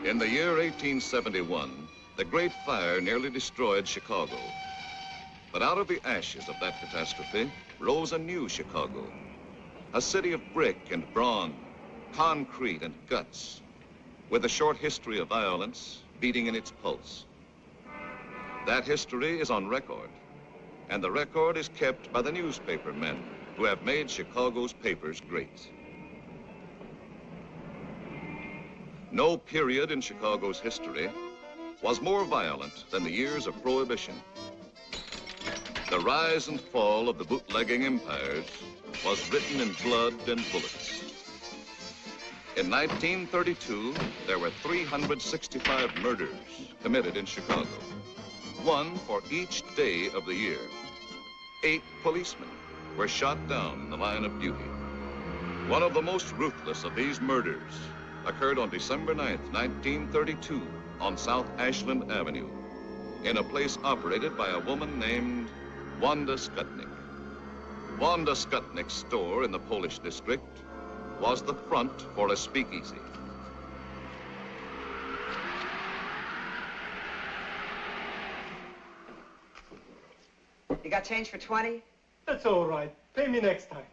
In the year 1871, the Great Fire nearly destroyed Chicago. But out of the ashes of that catastrophe rose a new Chicago, a city of brick and brawn, concrete and guts, with a short history of violence beating in its pulse. That history is on record, and the record is kept by the newspaper men who have made Chicago's papers great. No period in Chicago's history was more violent than the years of Prohibition. The rise and fall of the bootlegging empires was written in blood and bullets. In 1932, there were 365 murders committed in Chicago, one for each day of the year. 8 policemen were shot down in the line of duty. One of the most ruthless of these murders occurred on December 9th, 1932, on South Ashland Avenue, in a place operated by a woman named Wanda Skutnik. Wanda Skutnik's store in the Polish district was the front for a speakeasy. You got change for 20? That's all right. Pay me next time.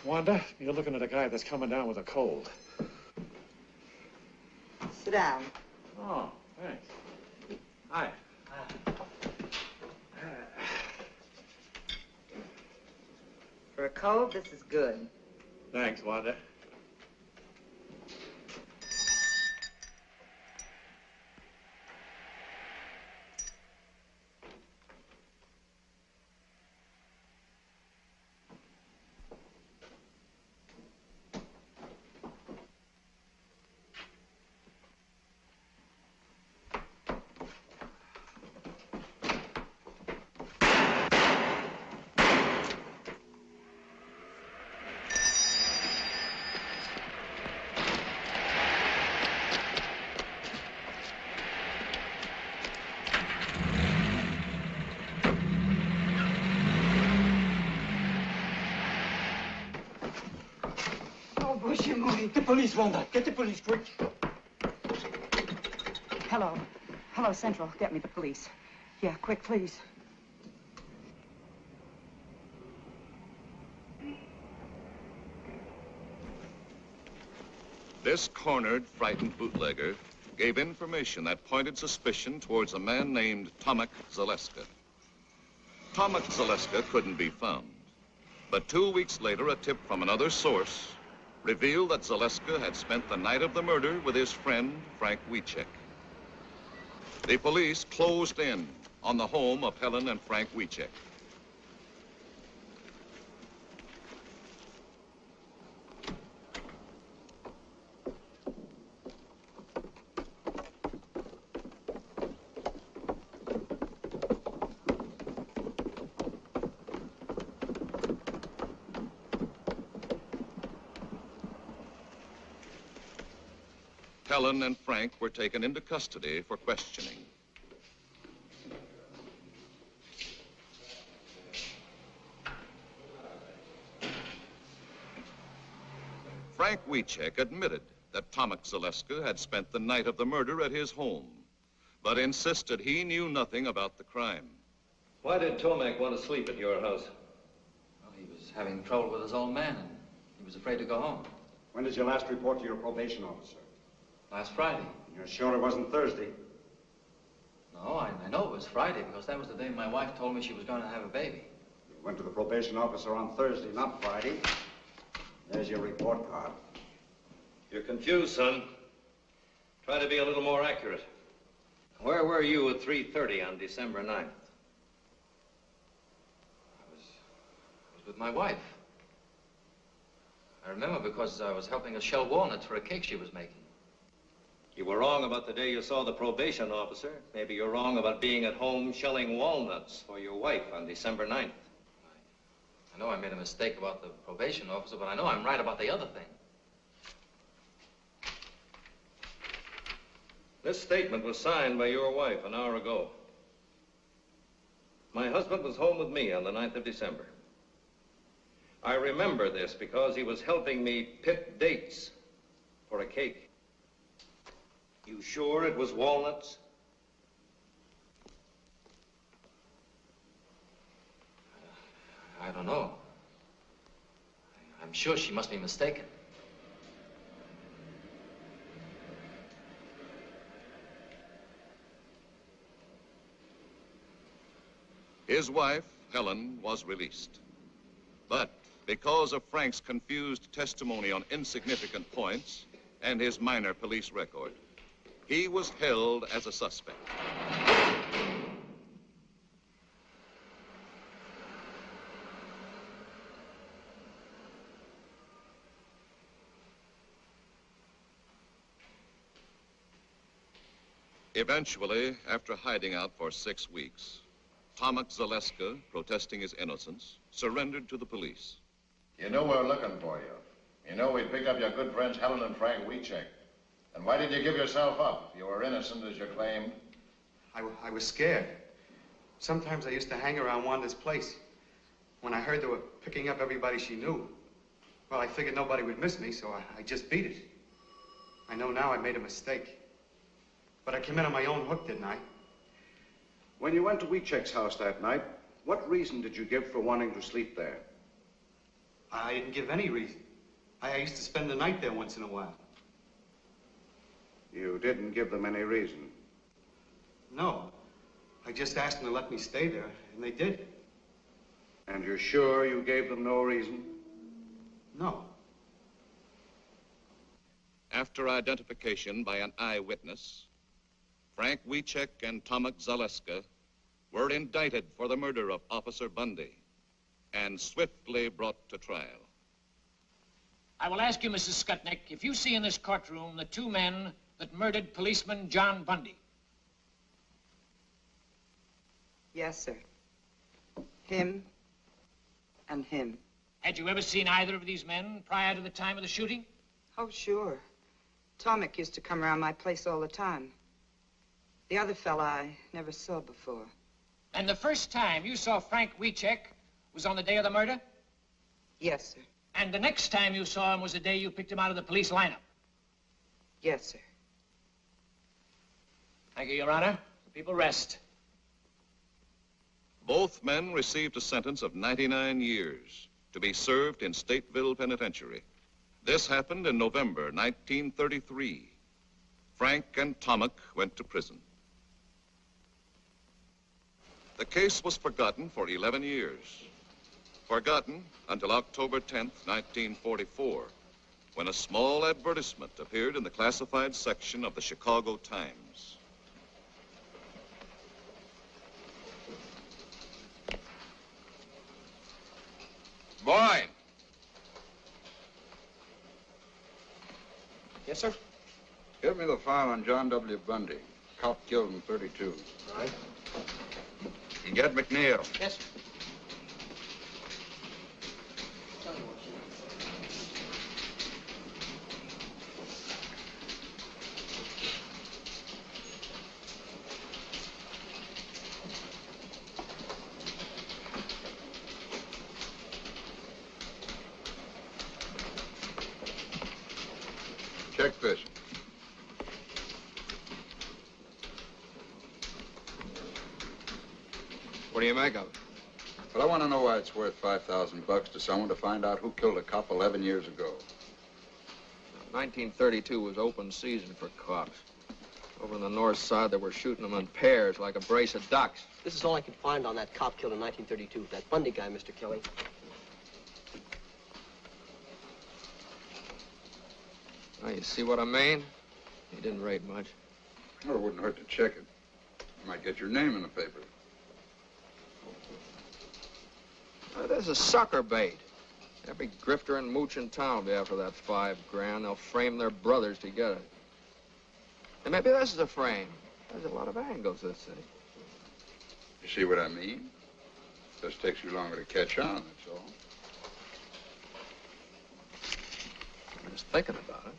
Wanda, you're looking at a guy that's coming down with a cold. Sit down. Oh, thanks. Hi. For a cold, this is good. Thanks, Wanda. Get the police, Wanda. Get the police, quick. Hello. Hello, Central. Get me the police. Yeah, quick, please. This cornered, frightened bootlegger gave information that pointed suspicion towards a man named Tomek Zaleska. Tomek Zaleska couldn't be found, but 2 weeks later, a tip from another source revealed that Zaleska had spent the night of the murder with his friend, Frank Wiecek. The police closed in on the home of Helen and Frank Wiecek. Helen and Frank were taken into custody for questioning. Frank Wiecek admitted that Tomek Zaleska had spent the night of the murder at his home, but insisted he knew nothing about the crime. Why did Tomek want to sleep at your house? Well, he was having trouble with his old man, and he was afraid to go home. When did you last report to your probation officer? Last Friday. You're sure it wasn't Thursday? No, I know it was Friday, because that was the day my wife told me she was going to have a baby. You went to the probation officer on Thursday, not Friday. There's your report card. You're confused, son. Try to be a little more accurate. Where were you at 3:30 on December 9th? I was with my wife. I remember because I was helping her shell walnuts for a cake she was making. You were wrong about the day you saw the probation officer. Maybe you're wrong about being at home shelling walnuts for your wife on December 9th. I know I made a mistake about the probation officer, but I know I'm right about the other thing. This statement was signed by your wife an hour ago. My husband was home with me on the 9th of December. I remember this because he was helping me pick dates for a cake. You sure it was walnuts? I don't know. I'm sure she must be mistaken. His wife, Helen, was released. But because of Frank's confused testimony on insignificant points and his minor police record, he was held as a suspect. Eventually, after hiding out for 6 weeks, Tomek Zaleska, protesting his innocence, surrendered to the police. You knew we were looking for you. You know we'd pick up your good friends Helen and Frank Wiecek. And why did you give yourself up? You were innocent, as you claimed. I was scared. Sometimes I used to hang around Wanda's place. When I heard they were picking up everybody she knew, well, I figured nobody would miss me, so I just beat it. I know now I made a mistake. But I came in on my own hook, didn't I? When you went to Wiecek's house that night, what reason did you give for wanting to sleep there? I didn't give any reason. I used to spend the night there once in a while. You didn't give them any reason? No. I just asked them to let me stay there, and they did. And you're sure you gave them no reason? No. After identification by an eyewitness, Frank Wiecek and Tomek Zaleska were indicted for the murder of Officer Bundy and swiftly brought to trial. I will ask you, Mrs. Skutnik, if you see in this courtroom the 2 men that murdered policeman John Bundy. Yes, sir. Him and him. Had you ever seen either of these men prior to the time of the shooting? Oh, sure. Tomek used to come around my place all the time. The other fella I never saw before. And the first time you saw Frank Wiecek was on the day of the murder? Yes, sir. And the next time you saw him was the day you picked him out of the police lineup? Yes, sir. Thank you, Your Honor. The people rest. Both men received a sentence of 99 years to be served in Stateville Penitentiary. This happened in November 1933. Frank and Tomek went to prison. The case was forgotten for 11 years. Forgotten until October 10th, 1944, when a small advertisement appeared in the classified section of the Chicago Times. Boy! Yes, sir? Give me the file on John W. Bundy, cop killed in 32. Right. You get McNeil. Yes, sir. Check this. What do you make of it? But I want to know why it's worth $5,000 to someone to find out who killed a cop 11 years ago. 1932 was open season for cops. Over on the north side, they were shooting them in pairs like a brace of ducks. This is all I could find on that cop killed in 1932. That Bundy guy, Mr. Kelly. Now, you see what I mean? He didn't rate much. Well, it wouldn't hurt to check it. You might get your name in the paper. Now, this is sucker bait. Every grifter and mooch in town will be after that $5 grand. They'll frame their brothers to get it. And maybe this is a frame. There's a lot of angles, this thing. You see what I mean? Just takes you longer to catch on, that's all. I'm just thinking about it.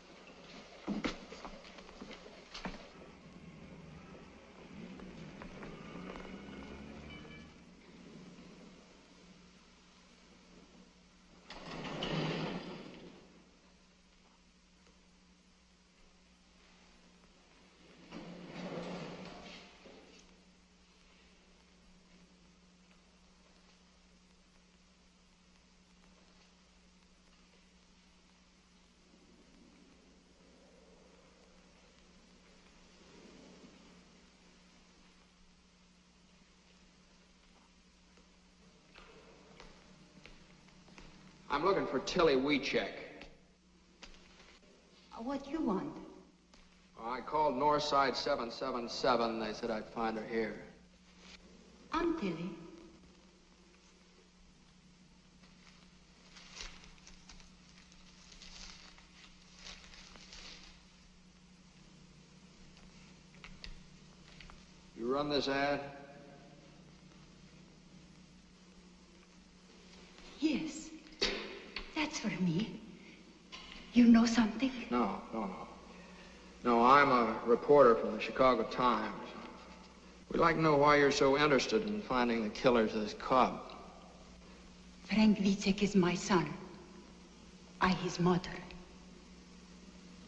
I'm looking for Tilly Weechek. What you want? I called Northside 777. They said I'd find her here. I'm Tilly. You run this ad? Yes. That's for me. You know something? No. No, I'm a reporter from the Chicago Times. We'd like to know why you're so interested in finding the killers of this cop. Frank Wiecek is my son. I his mother.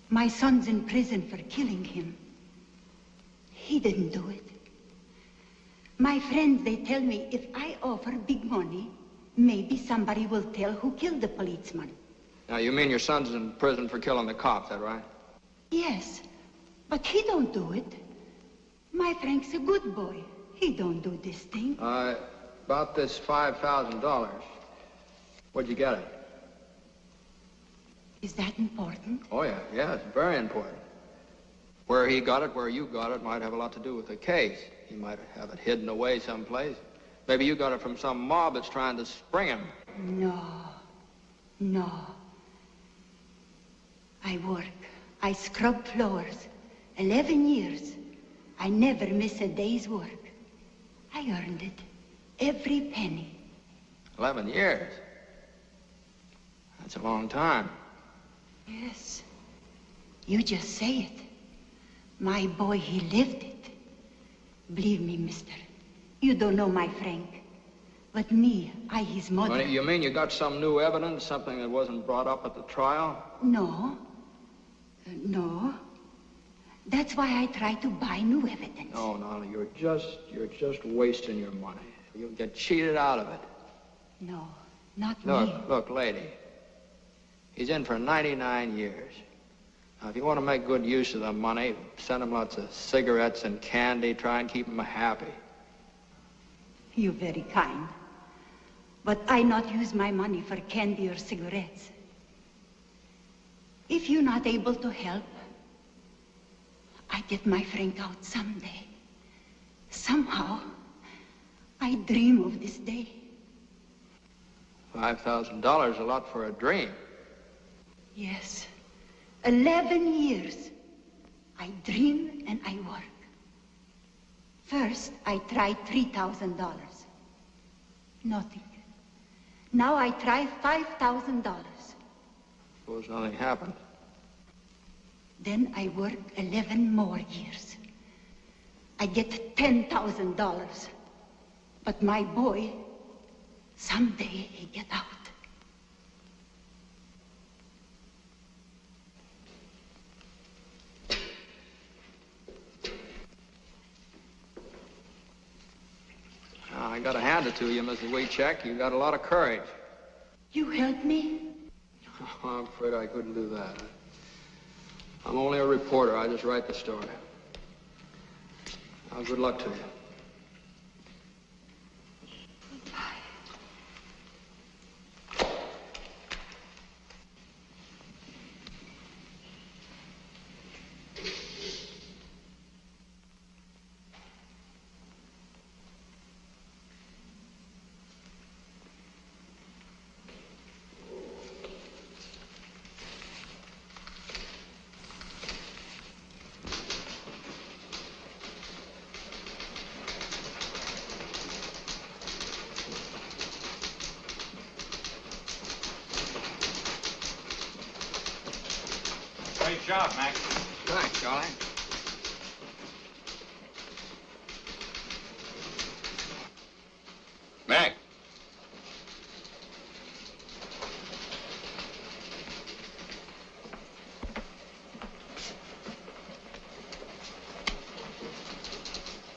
My son's in prison for killing him. He didn't do it. My friends, they tell me if I offer big money, maybe somebody will tell who killed the policeman. Now, you mean your son's in prison for killing the cop, is that right? Yes, but he don't do it. My Frank's a good boy. He don't do this thing. About this $5,000. Where'd you get it? Is that important? Oh, yeah, it's very important. Where he got it, where you got it, might have a lot to do with the case. He might have it hidden away someplace. Maybe you got it from some mob that's trying to spring him. No. I work. I scrub floors. 11 years. I never miss a day's work. I earned it. Every penny. 11 years? That's a long time. Yes. You just say it. My boy, he lived it. Believe me, mister. You don't know my Frank. But me, I his mother. Well, you mean you got some new evidence, something that wasn't brought up at the trial? No. No. That's why I try to buy new evidence. No, you're just wasting your money. You'll get cheated out of it. No, not me. Look, lady. He's in for 99 years. Now, if you want to make good use of the money, send him lots of cigarettes and candy. Try and keep him happy. You're very kind. But I not use my money for candy or cigarettes. If you're not able to help, I get my Frank out someday. Somehow, I dream of this day. $5,000 a lot for a dream. Yes. 11 years. I dream and I work. First, I tried $3,000. Nothing. Now I try $5,000. Suppose nothing happened. Then I work 11 more years. I get $10,000. But my boy, someday he get out. I gotta hand it to you, Mrs. Weechek. You got a lot of courage. You help me? Oh, I'm afraid I couldn't do that. I'm only a reporter. I just write the story. Now, good luck to you. Great job, Max. Thanks, Charlie. Mac.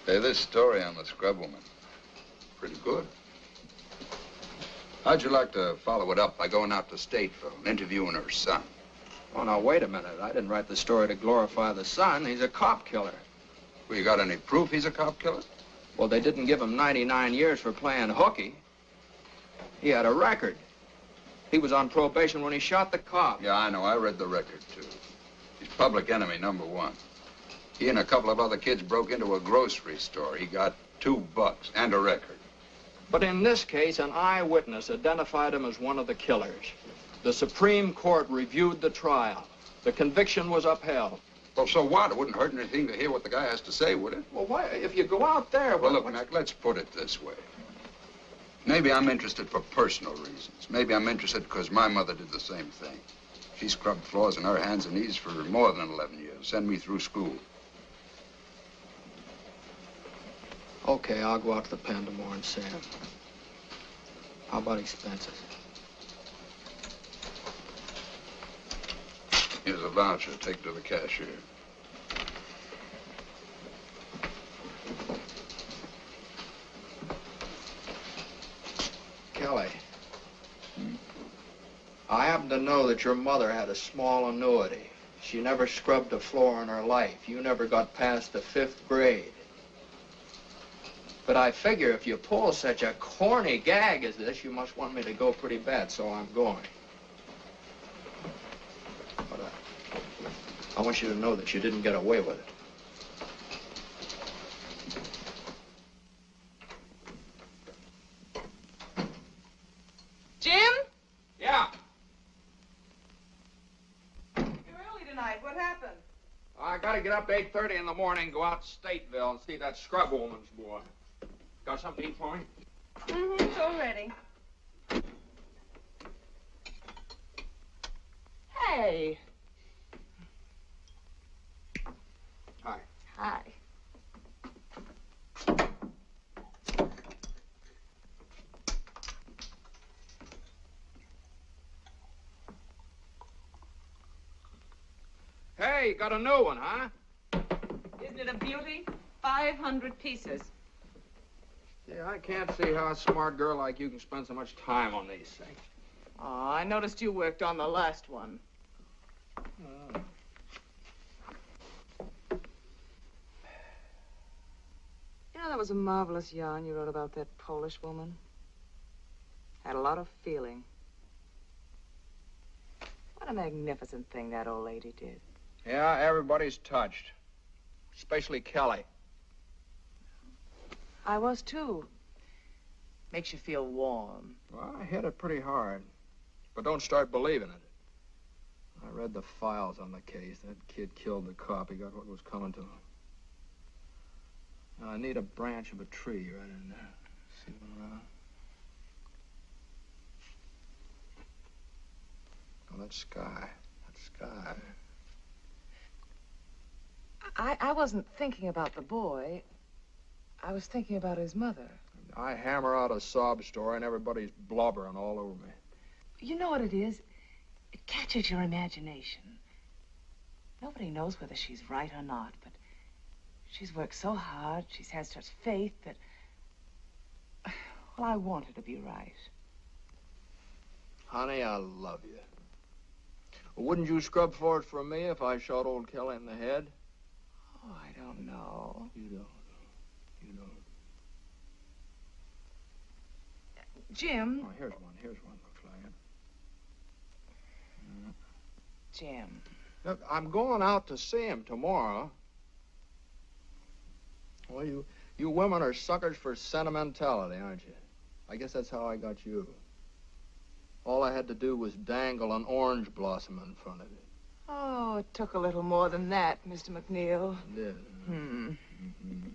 Hey, this story on the scrub woman, pretty good. How'd you like to follow it up by going out to Stateville and interviewing her son? Oh, now, wait a minute. I didn't write the story to glorify the son. He's a cop killer. Well, you got any proof he's a cop killer? Well, they didn't give him 99 years for playing hooky. He had a record. He was on probation when he shot the cop. Yeah, I know. I read the record, too. He's public enemy #1. He and a couple of other kids broke into a grocery store. He got $2 and a record. But in this case, an eyewitness identified him as one of the killers. The Supreme Court reviewed the trial. The conviction was upheld. Well, so what? It wouldn't hurt anything to hear what the guy has to say, would it? Well, why? If you go out there... Well, look, Mac, let's put it this way. Maybe I'm interested for personal reasons. Maybe I'm interested because my mother did the same thing. She scrubbed floors on her hands and knees for more than 11 years, sent me through school. Okay, I'll go out to the pen tomorrow and see him. How about expenses? Here's a voucher. Take to the cashier. Kelly. I happen to know that your mother had a small annuity. She never scrubbed a floor in her life. You never got past the 5th grade. But I figure if you pull such a corny gag as this, you must want me to go pretty bad, so I'm going. But I want you to know that you didn't get away with it. Jim? Yeah? You're early tonight. What happened? I gotta get up 8:30 in the morning, go out to Stateville and see that scrub woman's boy. Got something to eat for me? Mm-hmm, it's all ready. Hey. Hi. Hi. Hey, got a new one, huh? Isn't it a beauty? 500 pieces. Yeah, I can't see how a smart girl like you can spend so much time on these things. Oh, I noticed you worked on the last one. Oh. You know, that was a marvelous yarn you wrote about that Polish woman. Had a lot of feeling. What a magnificent thing that old lady did. Yeah, everybody's touched. Especially Kelly. I was, too. Makes you feel warm. Well, I hit it pretty hard. But don't start believing it. I read the files on the case. That kid killed the cop. He got what was coming to him. Now, I need a branch of a tree right in there. See one around? Oh, that sky. That sky. I wasn't thinking about the boy. I was thinking about his mother. I hammer out a sob story and everybody's blubbering all over me. You know what it is? It catches your imagination. Nobody knows whether she's right or not, but she's worked so hard, she's had such faith that... Well, I want her to be right. Honey, I love you. Wouldn't you scrub for it for me if I shot old Kelly in the head? Oh, I don't know. You don't. You don't. Jim. Oh, here's one. Here's one. Looks like it. Jim. Look, I'm going out to see him tomorrow. Well, you women are suckers for sentimentality, aren't you? I guess that's how I got you. All I had to do was dangle an orange blossom in front of you. Oh, it took a little more than that, Mr. McNeil. It did. Hmm. Mm-hmm.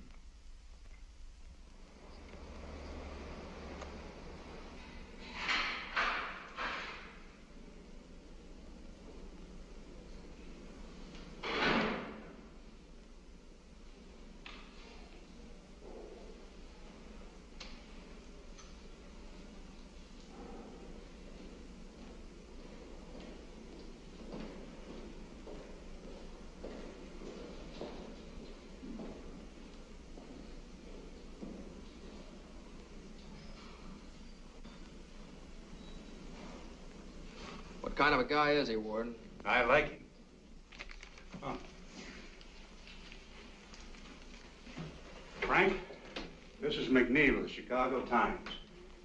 What kind of a guy is he, Warden? I like him. Oh. Frank, this is McNeil of the Chicago Times.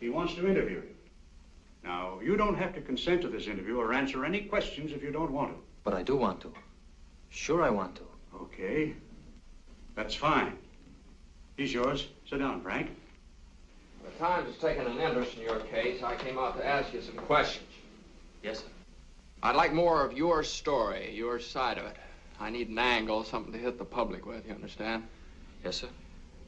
He wants to interview you. Now, you don't have to consent to this interview or answer any questions if you don't want to. But I do want to. Sure I want to. Okay. That's fine. He's yours. Sit down, Frank. The Times has taken an interest in your case. I came out to ask you some questions. Yes, sir. I'd like more of your story, your side of it. I need an angle, something to hit the public with, you understand? Yes, sir.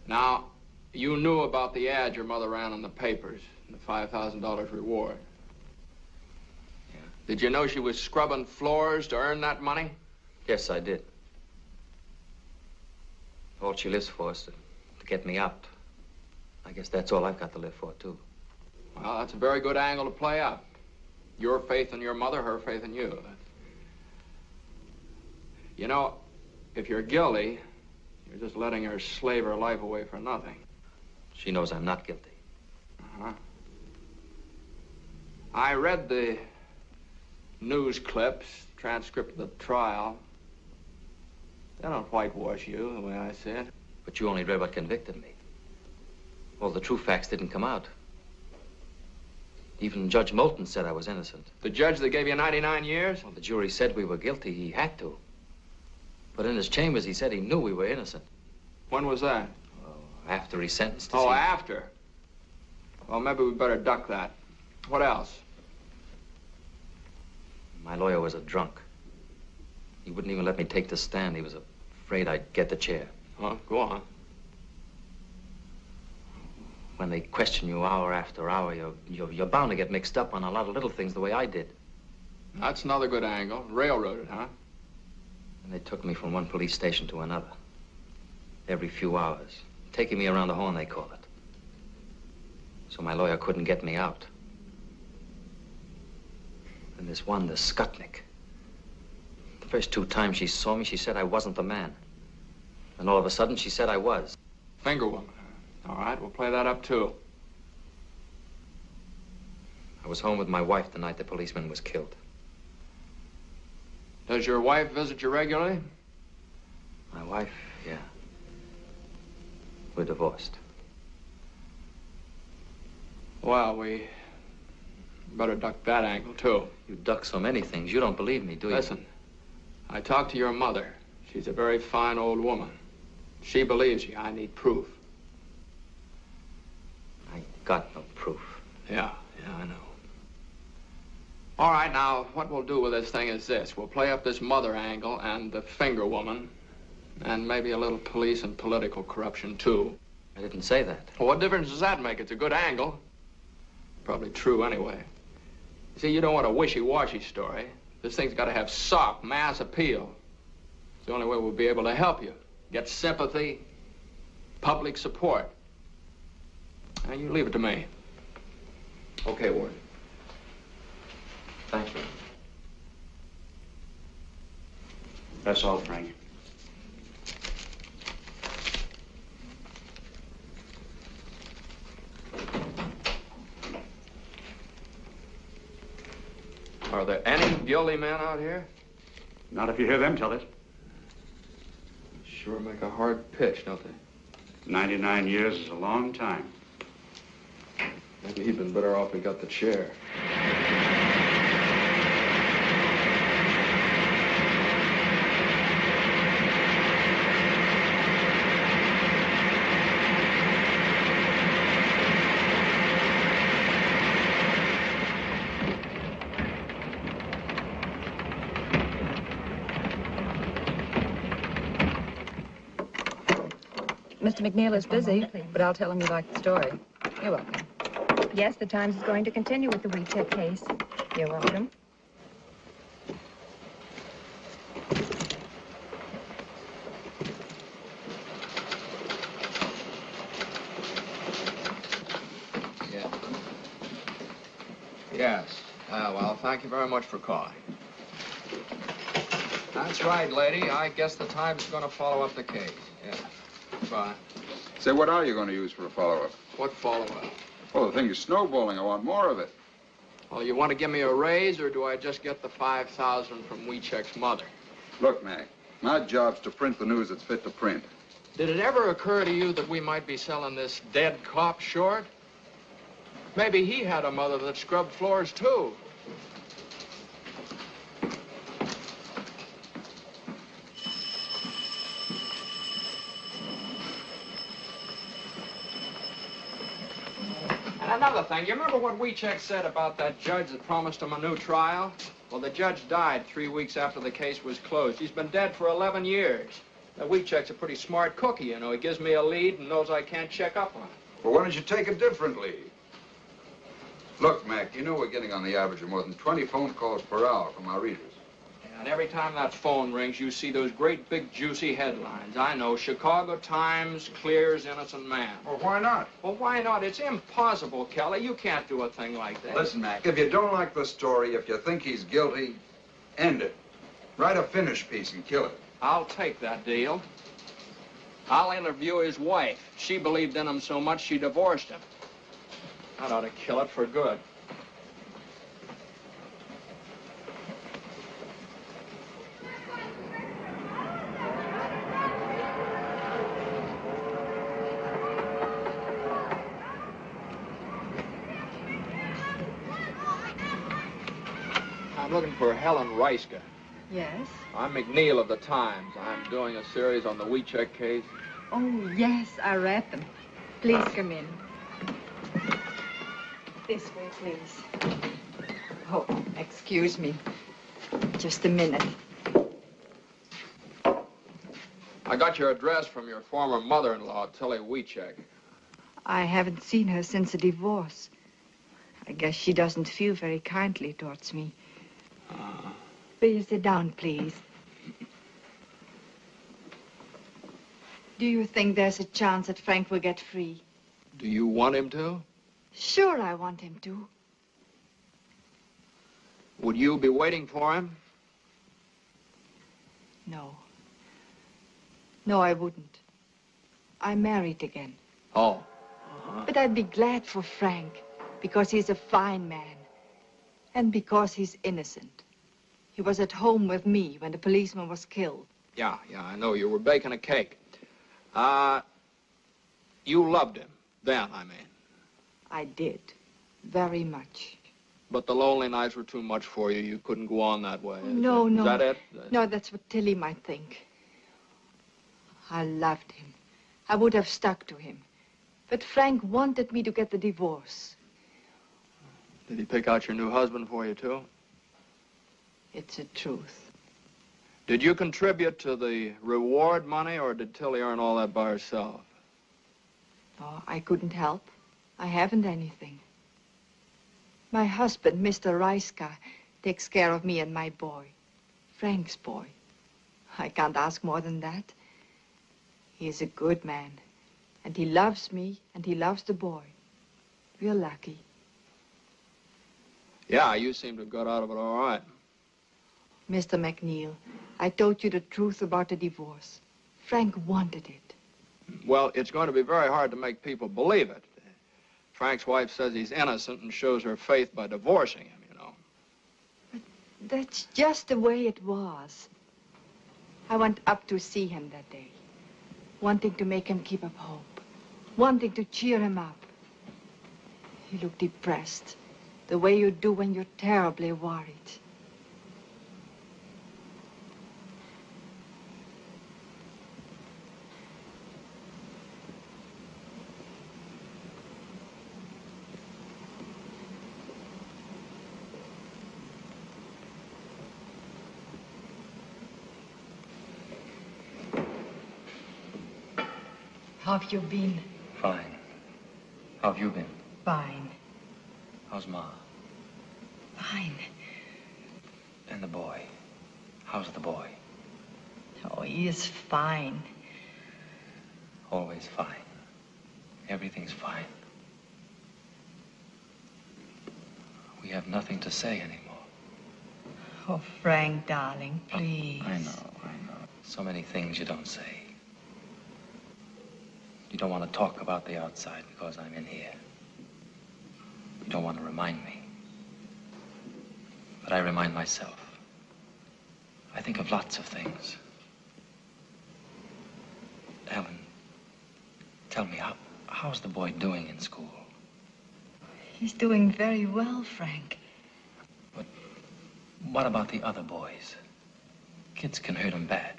Now, you knew about the ad your mother ran in the papers, and the $5,000 reward. Yeah. Did you know she was scrubbing floors to earn that money? Yes, I did. All she lives for is to get me out. I guess that's all I've got to live for, too. Well, that's a very good angle to play up. Your faith in your mother, her faith in you. You know, if you're guilty, you're just letting her slave her life away for nothing. She knows I'm not guilty. Uh-huh. I read the news clips, transcript of the trial. They don't whitewash you, the way I see it. But you only read what convicted me. All the true facts didn't come out. Even Judge Moulton said I was innocent. The judge that gave you 99 years? Well, the jury said we were guilty. He had to. But in his chambers, he said he knew we were innocent. When was that? Oh, after he sentenced us. Oh, after? Well, maybe we better duck that. What else? My lawyer was a drunk. He wouldn't even let me take the stand. He was afraid I'd get the chair. Oh, go on. When they question you hour after hour, you're bound to get mixed up on a lot of little things the way I did. That's another good angle. Railroaded, huh? And they took me from one police station to another. Every few hours. Taking me around the horn, they call it. So my lawyer couldn't get me out. And this one, the Skutnik. The first 2 times she saw me, she said I wasn't the man. And all of a sudden, she said I was. Finger woman. All right, we'll play that up, too. I was home with my wife the night the policeman was killed. Does your wife visit you regularly? My wife, yeah. We're divorced. Well, we better duck that angle, too. You duck so many things. You don't believe me, do you? Listen, I talked to your mother. She's a very fine old woman. She believes you. I need proof. I got no proof. Yeah, I know. All right, now, what we'll do with this thing is this. We'll play up this mother angle and the finger woman, and maybe a little police and political corruption, too. I didn't say that. Well, what difference does that make? It's a good angle. Probably true, anyway. You see, you don't want a wishy-washy story. This thing's got to have sock, mass appeal. It's the only way we'll be able to help you. Get sympathy, public support. Now, you leave it to me. Okay, Ward. Thank you. That's all, Frank. Are there any guilty men out here? Not if you hear them tell it. Sure make a hard pitch, don't they? 99 years is a long time. Maybe he'd been better off he got the chair. Mr. McNeil is busy, but I'll tell him you like the story. You're welcome. Yes, the Times is going to continue with the WeCheck case. You're welcome. Yeah. Yes. Well, thank you very much for calling. That's right, lady. I guess the Times is going to follow up the case. Yeah. Bye. Say, what are you going to use for a follow-up? What follow-up? Well, the thing is snowballing. I want more of it. Well, you want to give me a raise, or do I just get the $5,000 from WeCheck's mother? Look, Mac, my job's to print the news that's fit to print. Did it ever occur to you that we might be selling this dead cop short? Maybe he had a mother that scrubbed floors, too. And another thing, you remember what Wiechek said about that judge that promised him a new trial? Well, the judge died 3 weeks after the case was closed. He's been dead for 11 years. Now, Wiechek's a pretty smart cookie, you know. He gives me a lead and knows I can't check up on it. Well, why don't you take it differently? Look, Mac, you know we're getting on the average of more than 20 phone calls per hour from our readers. And every time that phone rings, you see those great big juicy headlines. I know, Chicago Times clears innocent man. Well, why not? Well, why not? It's impossible, Kelly. You can't do a thing like that. Listen, Mac, if you don't like the story, if you think he's guilty, end it. Write a finish piece and kill it. I'll take that deal. I'll interview his wife. She believed in him so much she divorced him. That ought to kill it for good. I'm looking for Helen Reiska. Yes? I'm McNeil of the Times. I'm doing a series on the Wiechek case. Oh, yes, I read them. Please come in. This way, please. Oh, excuse me. Just a minute. I got your address from your former mother-in-law, Tilly Wiechek. I haven't seen her since the divorce. I guess she doesn't feel very kindly towards me. Will you sit down, please? Do you think there's a chance that Frank will get free? Do you want him to? Sure, I want him to. Would you be waiting for him? No. No, I wouldn't. I'm married again. Oh. But I'd be glad for Frank, because he's a fine man. And because he's innocent. He was at home with me when the policeman was killed. Yeah, I know. You were baking a cake. You loved him. Then, I mean. I did. Very much. But the lonely nights were too much for you. You couldn't go on that way. No. Is that it? No, that's what Tilly might think. I loved him. I would have stuck to him. But Frank wanted me to get the divorce. Did he pick out your new husband for you, too? It's the truth. Did you contribute to the reward money, or did Tilly earn all that by herself? Oh, I couldn't help. I haven't anything. My husband, Mr. Reiska, takes care of me and my boy. Frank's boy. I can't ask more than that. He is a good man. And he loves me, and he loves the boy. We're lucky. Yeah, you seem to have got out of it all right. Mr. McNeil, I told you the truth about the divorce. Frank wanted it. Well, it's going to be very hard to make people believe it. Frank's wife says he's innocent and shows her faith by divorcing him, you know. But that's just the way it was. I went up to see him that day, wanting to make him keep up hope, wanting to cheer him up. He looked depressed, the way you do when you're terribly worried. How have you been? Fine. How have you been? Fine. How's Ma? Fine. And the boy? How's the boy? Oh, he is fine. Always fine. Everything's fine. We have nothing to say anymore. Oh, Frank, darling, please. I know. So many things you don't say. You don't want to talk about the outside because I'm in here. You don't want to remind me. But I remind myself. I think of lots of things. Ellen, tell me, how's the boy doing in school? He's doing very well, Frank. What about the other boys? Kids can hurt him bad.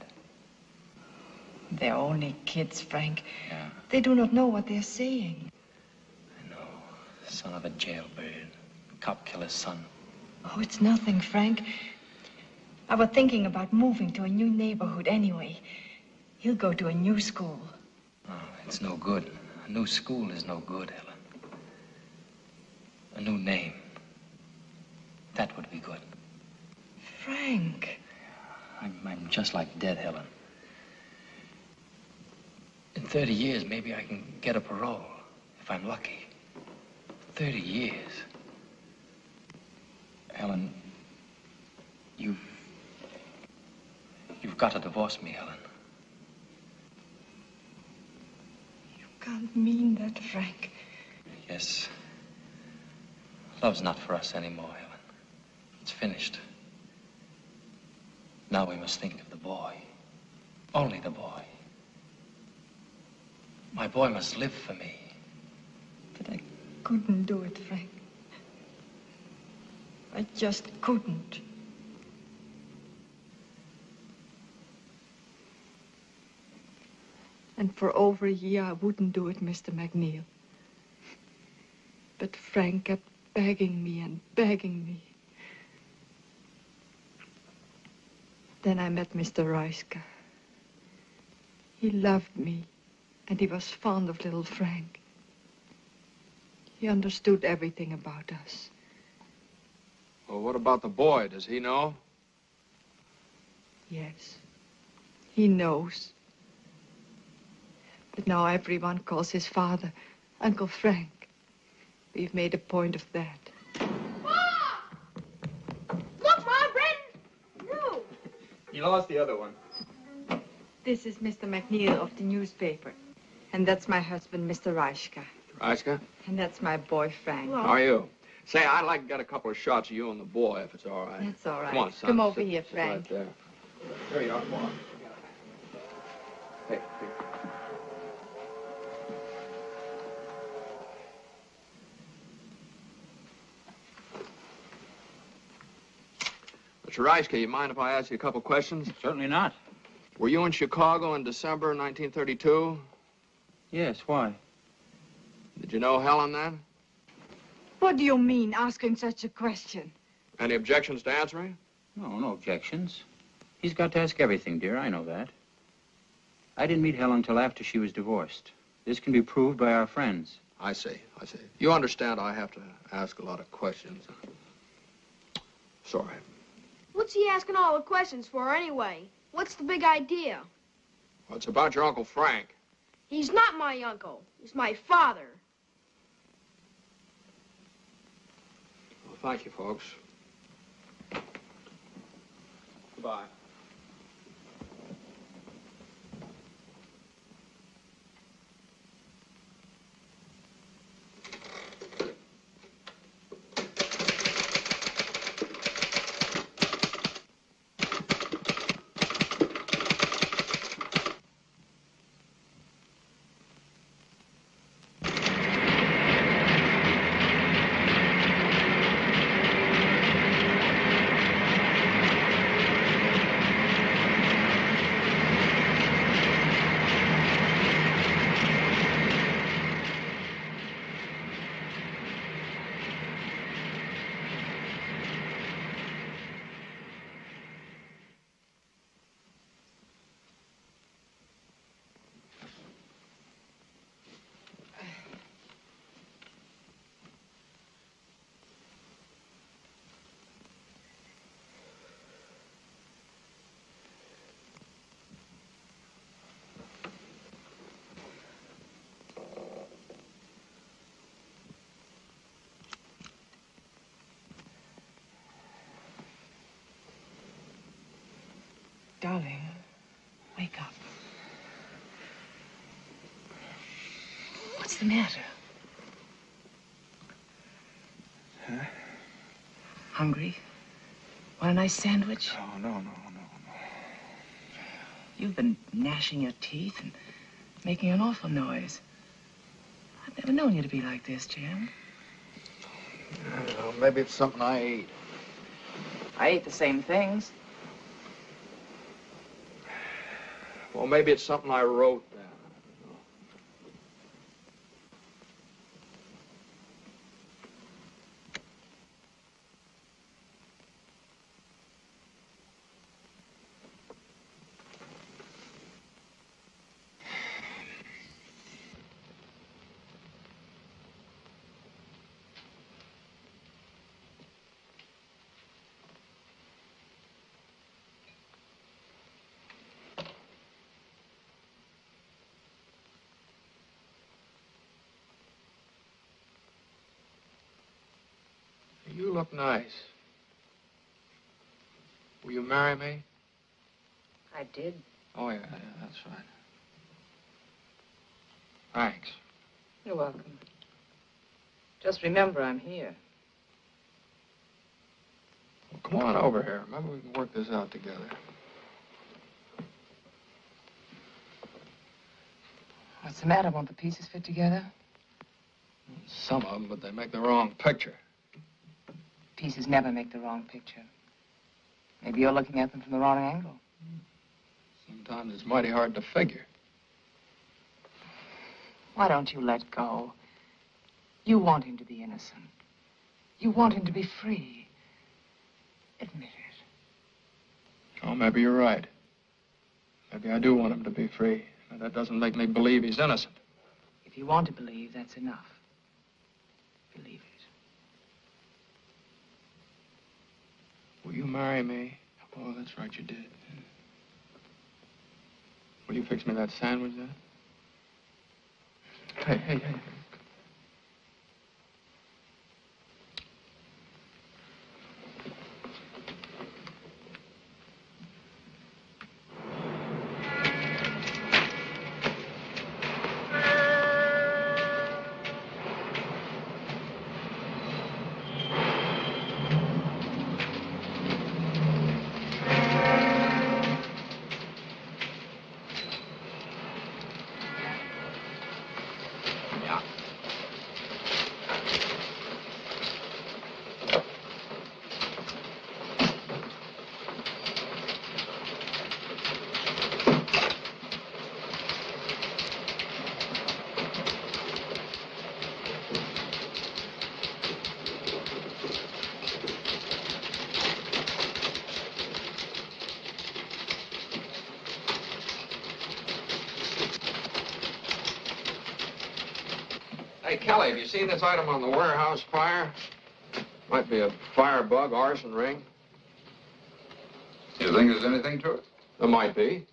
They're only kids, Frank. Yeah. They do not know what they're saying. Son of a jailbird. Cop killer's son. Oh, it's nothing, Frank. I was thinking about moving to a new neighborhood anyway. He'll go to a new school. Oh, it's no good. A new school is no good, Helen. A new name. That would be good. Frank. I'm just like dead, Helen. In 30 years, maybe I can get a parole, if I'm lucky. 30 years. Helen, you've got to divorce me, Helen. You can't mean that, Frank. Yes. Love's not for us anymore, Helen. It's finished. Now we must think of the boy. Only the boy. My boy must live for me. But I couldn't do it, Frank. I just couldn't. And for over a year, I wouldn't do it, Mr. McNeil. But Frank kept begging me and begging me. Then I met Mr. Reiska. He loved me, and he was fond of little Frank. He understood everything about us. Well, what about the boy? Does he know? Yes, he knows. But now everyone calls his father Uncle Frank. We've made a point of that. Look, Mom, Brandon! No! You lost the other one. This is Mr. McNeil of the newspaper. And that's my husband, Mr. Reiska. Reiska? And that's my boy, Frank. How are you? Say, I'd like to get a couple of shots of you and the boy, if it's all right. That's all right. Come on, son. Come over Sit- here, sit Frank. Right there. There you are. Come on. Hey, hey. Mr. Reiska, you mind if I ask you a couple questions? Certainly not. Were you in Chicago in December 1932? Yes, why? Did you know Helen then? What do you mean, asking such a question? Any objections to answering? No objections. He's got to ask everything, dear. I know that. I didn't meet Helen until after she was divorced. This can be proved by our friends. I see. You understand I have to ask a lot of questions. Sorry. What's he asking all the questions for anyway? What's the big idea? Well, it's about your Uncle Frank. He's not my uncle. He's my father. Well, thank you, folks. Goodbye. Darling, wake up. What's the matter? Huh? Hungry? Want a nice sandwich? Oh, no. You've been gnashing your teeth and making an awful noise. I've never known you to be like this, Jim. I don't know, maybe it's something I ate. I ate the same things. Well, maybe it's something I wrote down. You look nice. Will you marry me? I did. Oh, yeah, that's right. Thanks. You're welcome. Just remember I'm here. Well, come on over here. Maybe we can work this out together. What's the matter? Won't the pieces fit together? Some of them, but they make the wrong picture. Pieces never make the wrong picture. Maybe you're looking at them from the wrong angle. Sometimes it's mighty hard to figure. Why don't you let go? You want him to be innocent. You want him to be free. Admit it. Oh, maybe you're right. Maybe I do want him to be free. But that doesn't make me believe he's innocent. If you want to believe, that's enough. Believe it. Will you marry me? Oh, that's right, you did. Will you fix me that sandwich then? Hey. Hey, Kelly, have you seen this item on the warehouse fire? Might be a firebug, arson ring. You think there's anything to it? There might be.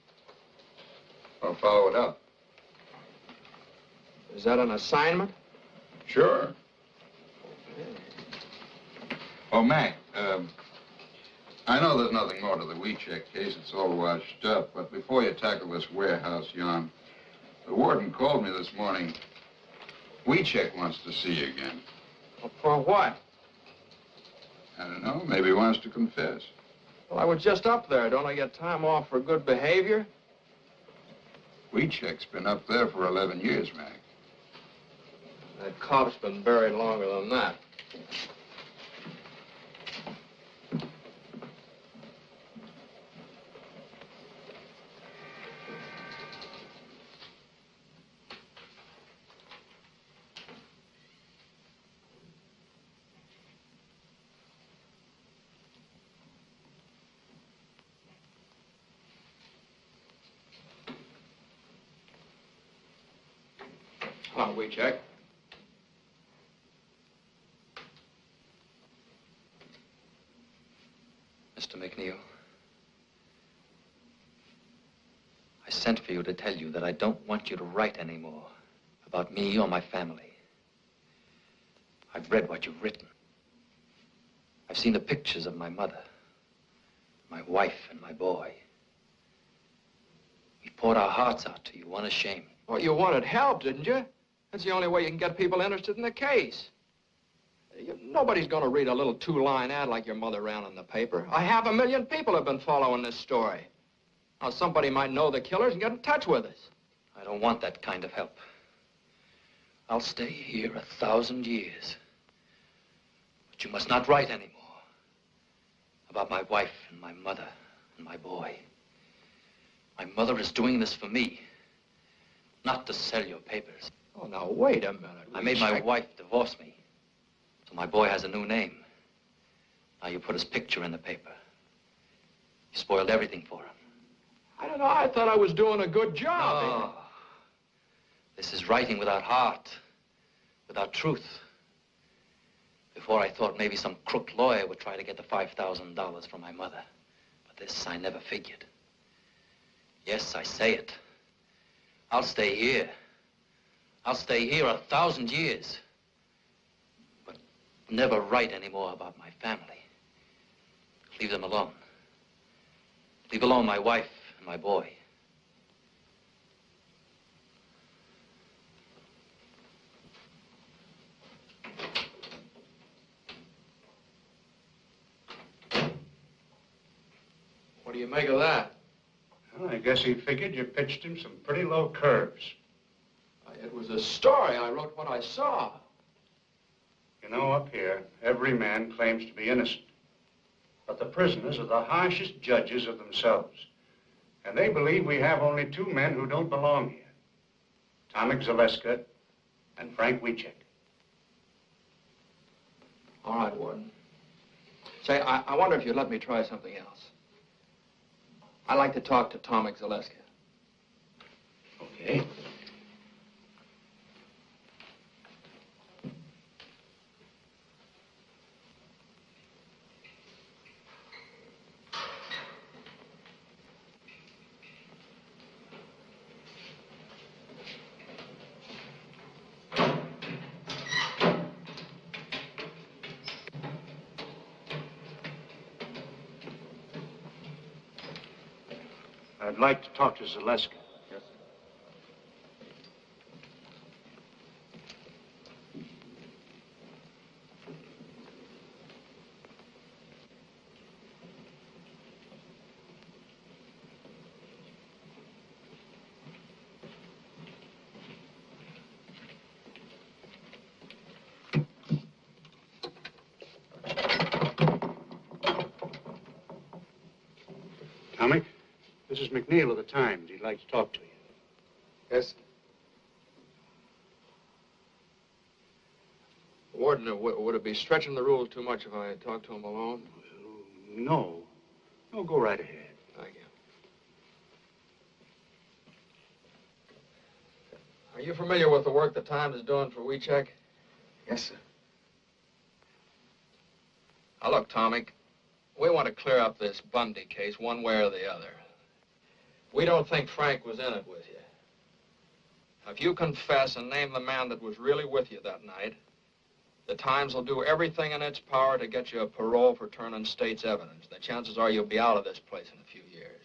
I'll follow it up. Is that an assignment? Sure. Oh, Mac, I know there's nothing more to the WeCheck case. It's all washed up. But before you tackle this warehouse yarn, the warden called me this morning. WeCheck wants to see you again. Well, for what? I don't know. Maybe he wants to confess. Well, I was just up there. Don't I get time off for good behavior? WeCheck's been up there for 11 years, Mac. That cop's been buried longer than that. Hello, WeCheck. Mr. McNeil, I sent for you to tell you that I don't want you to write anymore about me or my family. I've read what you've written. I've seen the pictures of my mother, my wife, and my boy. We poured our hearts out to you, unashamed. Well, you wanted help, didn't you? That's the only way you can get people interested in the case. Nobody's going to read a little two-line ad like your mother ran in the paper. 500,000 people have been following this story. Now, somebody might know the killers and get in touch with us. I don't want that kind of help. I'll stay here 1,000 years. But you must not write anymore about my wife and my mother and my boy. My mother is doing this for me, not to sell your papers. Oh, now, wait a minute. I made my wife divorce me, so my boy has a new name. Now you put his picture in the paper. You spoiled everything for him. I don't know. I thought I was doing a good job. No. This is writing without heart, without truth. Before I thought maybe some crook lawyer would try to get the $5,000 from my mother. But this I never figured. Yes, I say it. I'll stay here. I'll stay here 1,000 years. But never write anymore about my family. Leave them alone. Leave alone my wife and my boy. What do you make of that? Well, I guess he figured you pitched him some pretty low curves. It was a story. I wrote what I saw. You know, up here, every man claims to be innocent. But the prisoners are the harshest judges of themselves. And they believe we have only two men who don't belong here. Tomek Zaleska and Frank Wiecek. All right, Warden. Say, I wonder if you'd let me try something else. I'd like to talk to Tomek Zaleska. Okay. I'd like to talk to Zaleska. Yes, sir. Tomek, this is McNeil of the Times. He'd like to talk to you. Yes. Warden, would it be stretching the rules too much if I talked to him alone? No. No, go right ahead. Thank you. Are you familiar with the work the Times is doing for Wiecek? Yes, sir. Now, look, Tomek, we want to clear up this Bundy case one way or the other. We don't think Frank was in it with you. Now, if you confess and name the man that was really with you that night, the Times will do everything in its power to get you a parole for turning state's evidence. The chances are you'll be out of this place in a few years.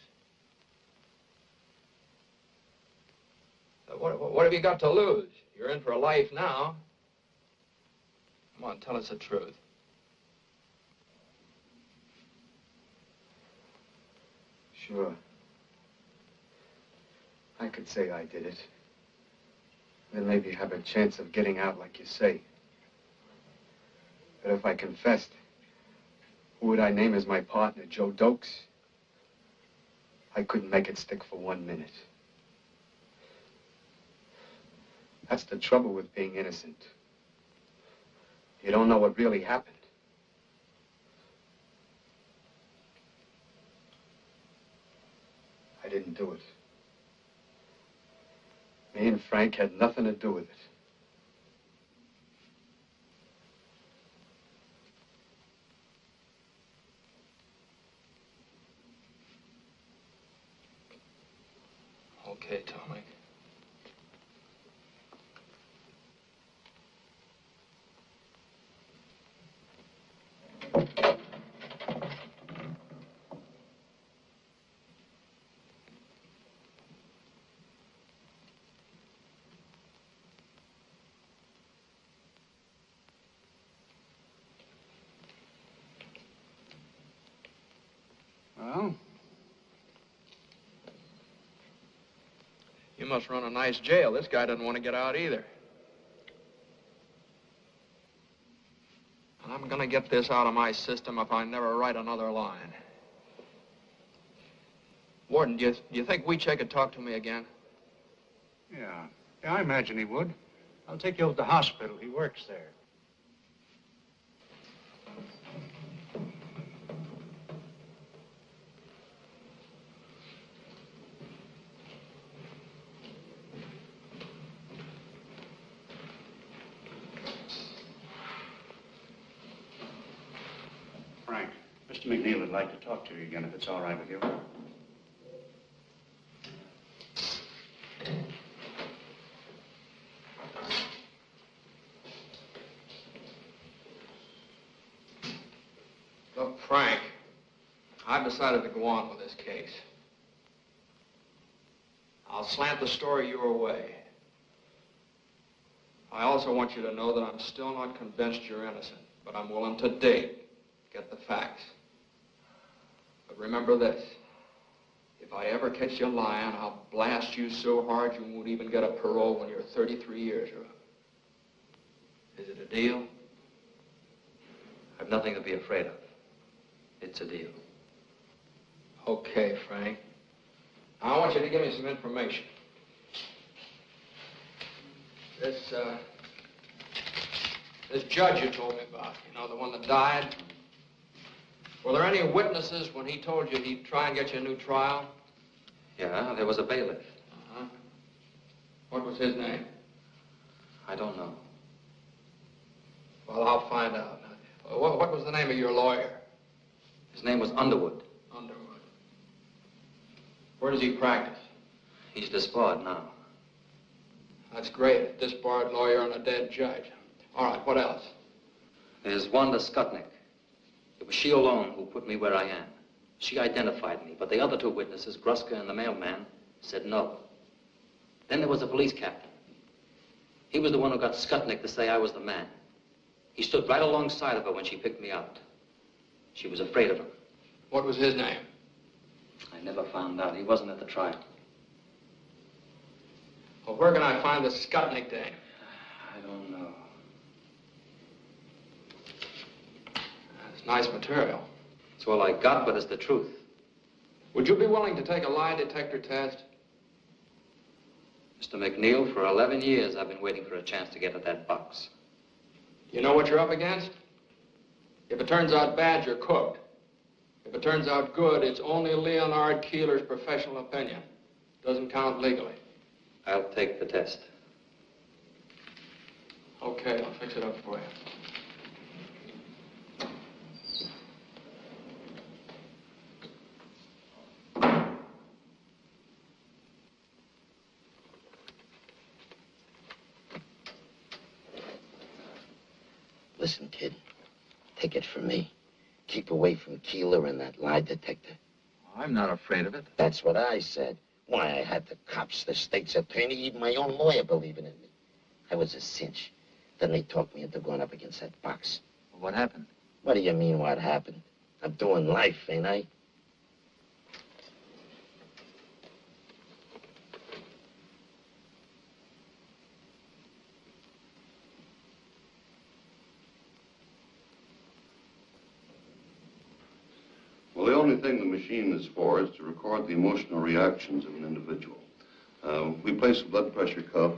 What have you got to lose? You're in for a life now. Come on, tell us the truth. Sure. I could say I did it. Then maybe have a chance of getting out like you say. But if I confessed, who would I name as my partner? Joe Dokes? I couldn't make it stick for 1 minute. That's the trouble with being innocent. You don't know what really happened. I didn't do it. Me and Frank had nothing to do with it. Okay, Tomek. Well? You must run a nice jail. This guy doesn't want to get out either. I'm gonna get this out of my system if I never write another line. Warden, do you think Weechek could talk to me again? Yeah. Yeah, I imagine he would. I'll take you over to the hospital. He works there. Frank, Mr. McNeil would like to talk to you again, if it's all right with you. Look, Frank, I've decided to go on with this case. I'll slant the story your way. I also want you to know that I'm still not convinced you're innocent, but I'm willing to get the facts. But remember this. If I ever catch you lying, I'll blast you so hard you won't even get a parole when you're 33 years or up. Is it a deal? I've nothing to be afraid of. It's a deal. Okay, Frank. I want you to give me some information. This judge you told me about, you know, the one that died. Were there any witnesses when he told you he'd try and get you a new trial? Yeah, there was a bailiff. Uh-huh. What was his name? I don't know. Well, I'll find out. What was the name of your lawyer? His name was Underwood. Underwood. Where does he practice? He's disbarred now. That's great. A disbarred lawyer and a dead judge. All right, what else? There's Wanda Skutnik. It was she alone who put me where I am. She identified me, but the other two witnesses, Gruska and the mailman, said no. Then there was the police captain. He was the one who got Skutnik to say I was the man. He stood right alongside of her when she picked me out. She was afraid of him. What was his name? I never found out. He wasn't at the trial. Well, where can I find the Skutnik dame? I don't know. That's nice material. It's all I got, but it's the truth. Would you be willing to take a lie detector test? Mr. McNeil, for 11 years, I've been waiting for a chance to get at that box. You know what you're up against? If it turns out bad, you're cooked. If it turns out good, it's only Leonard Keeler's professional opinion. Doesn't count legally. I'll take the test. Okay, I'll fix it up for you. Listen, kid, take it from me. Keep away from Keeler and that lie detector. I'm not afraid of it. That's what I said. Why, I had the cops, the state's attorney, even my own lawyer believing in me. I was a cinch. Then they talked me into going up against that box. What happened? What do you mean, what happened? I'm doing life, ain't I? Well, the only thing the machine is for is to record the emotional reactions of an individual. We place a blood pressure cuff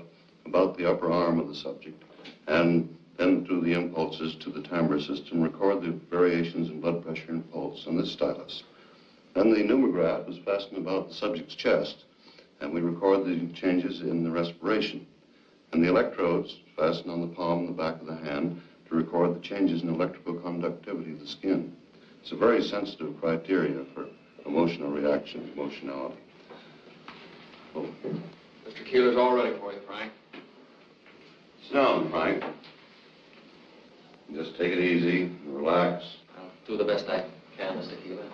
about the upper arm of the subject, and then through the impulses to the timbre system, record the variations in blood pressure and pulse on this stylus. Then the pneumograph is fastened about the subject's chest, and we record the changes in the respiration. And the electrodes fastened on the palm and the back of the hand to record the changes in electrical conductivity of the skin. It's a very sensitive criteria for emotional reaction, emotionality. Oh. Mr. Keeler's all ready for you, Frank. Sit down, Frank. Just take it easy and relax. I'll do the best I can, Mr. Keeler.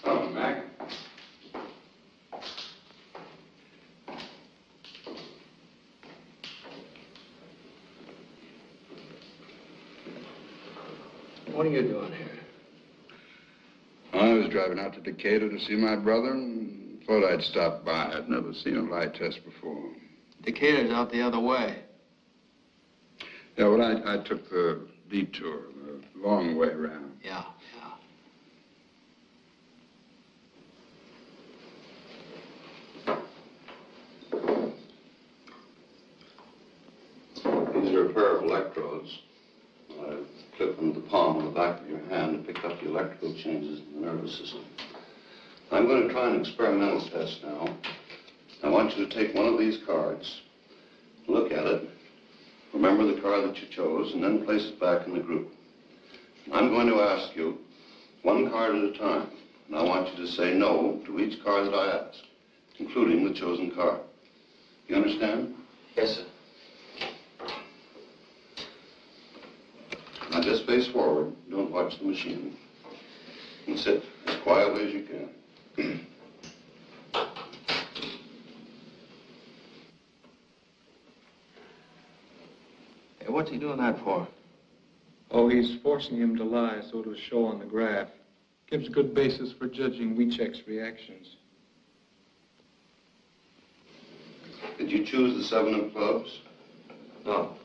Come, Mac. What are you doing here? I was driving out to Decatur to see my brother and thought I'd stop by. I'd never seen a lie test before. Decatur's out the other way. Yeah, well, I took the detour, the long way around. Yeah. These are a pair of electrodes. I clip them to the palm on the back of your hand to pick up the electrical changes in the nervous system. I'm going to try an experimental test now. I want you to take one of these cards, look at it, remember the card that you chose, and then place it back in the group. I'm going to ask you one card at a time, and I want you to say no to each card that I ask, including the chosen card. You understand? Yes, sir. Now just face forward, don't watch the machine, and sit as quietly as you can. Hey, what's he doing that for? Oh, he's forcing him to lie so it'll show on the graph. Gives good basis for judging Wiechek's reactions. Did you choose the 7 of clubs? No.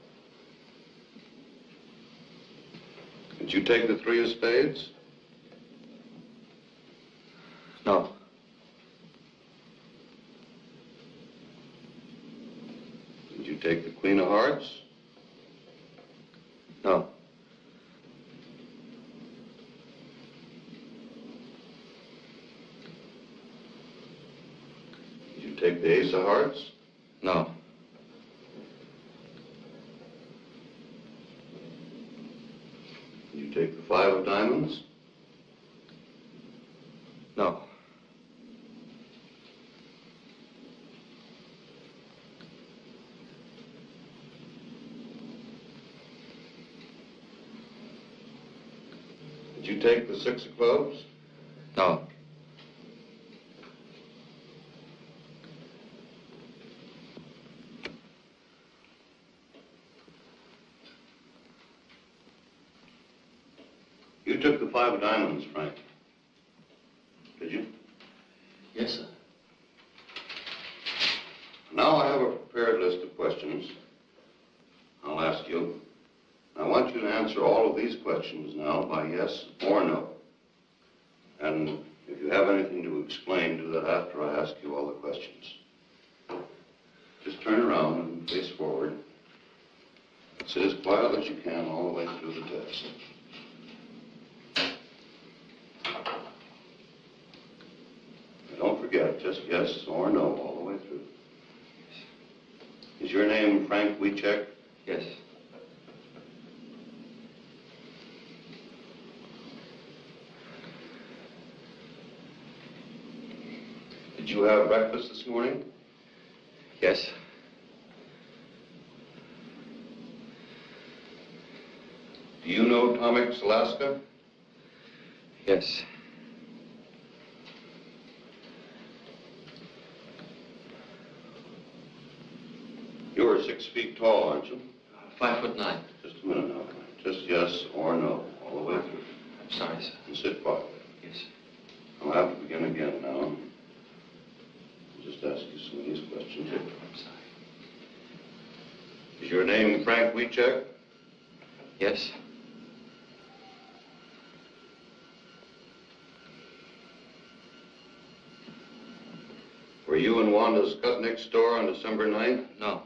Did you take the 3 of spades? No. Did you take the Queen of Hearts? No. Did you take the Ace of Hearts? No. Did you take the 5 of Diamonds? No. Did you take the 6 of Clubs? No. You took the 5 of Diamonds, Frank. Did you? Yes, sir. Now I have a prepared list of questions. I'll ask you. I want you to answer all of these questions now by yes or no. And if you have anything to explain, do that after I ask you all the questions. Just turn around and face forward. Sit as quiet as you can all the way through the test. And don't forget, just yes or no all the way through. Is your name Frank Wiechek? Yes. Did you have breakfast this morning? Yes. Do you know Tomix, Alaska? Yes. You're 6 feet tall, aren't you? 5'9". Just a minute now. Just yes or no, all the way through. I'm sorry, sir. And sit quietly. Yes. I'll have to begin again now. I'll just ask you some of these questions. I'm sorry. Is your name Frank Wiechek? Yes. Were you in Wanda's cut next door on December 9th? No.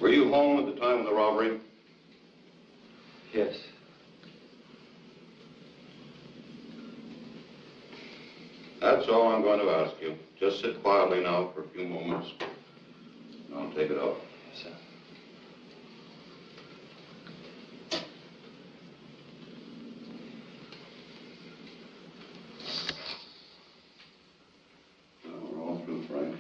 Were you home at the time of the robbery? Yes. That's all I'm going to ask you. Just sit quietly now for a few moments. And I'll take it up. Yes, sir. Now we're all through, Frank.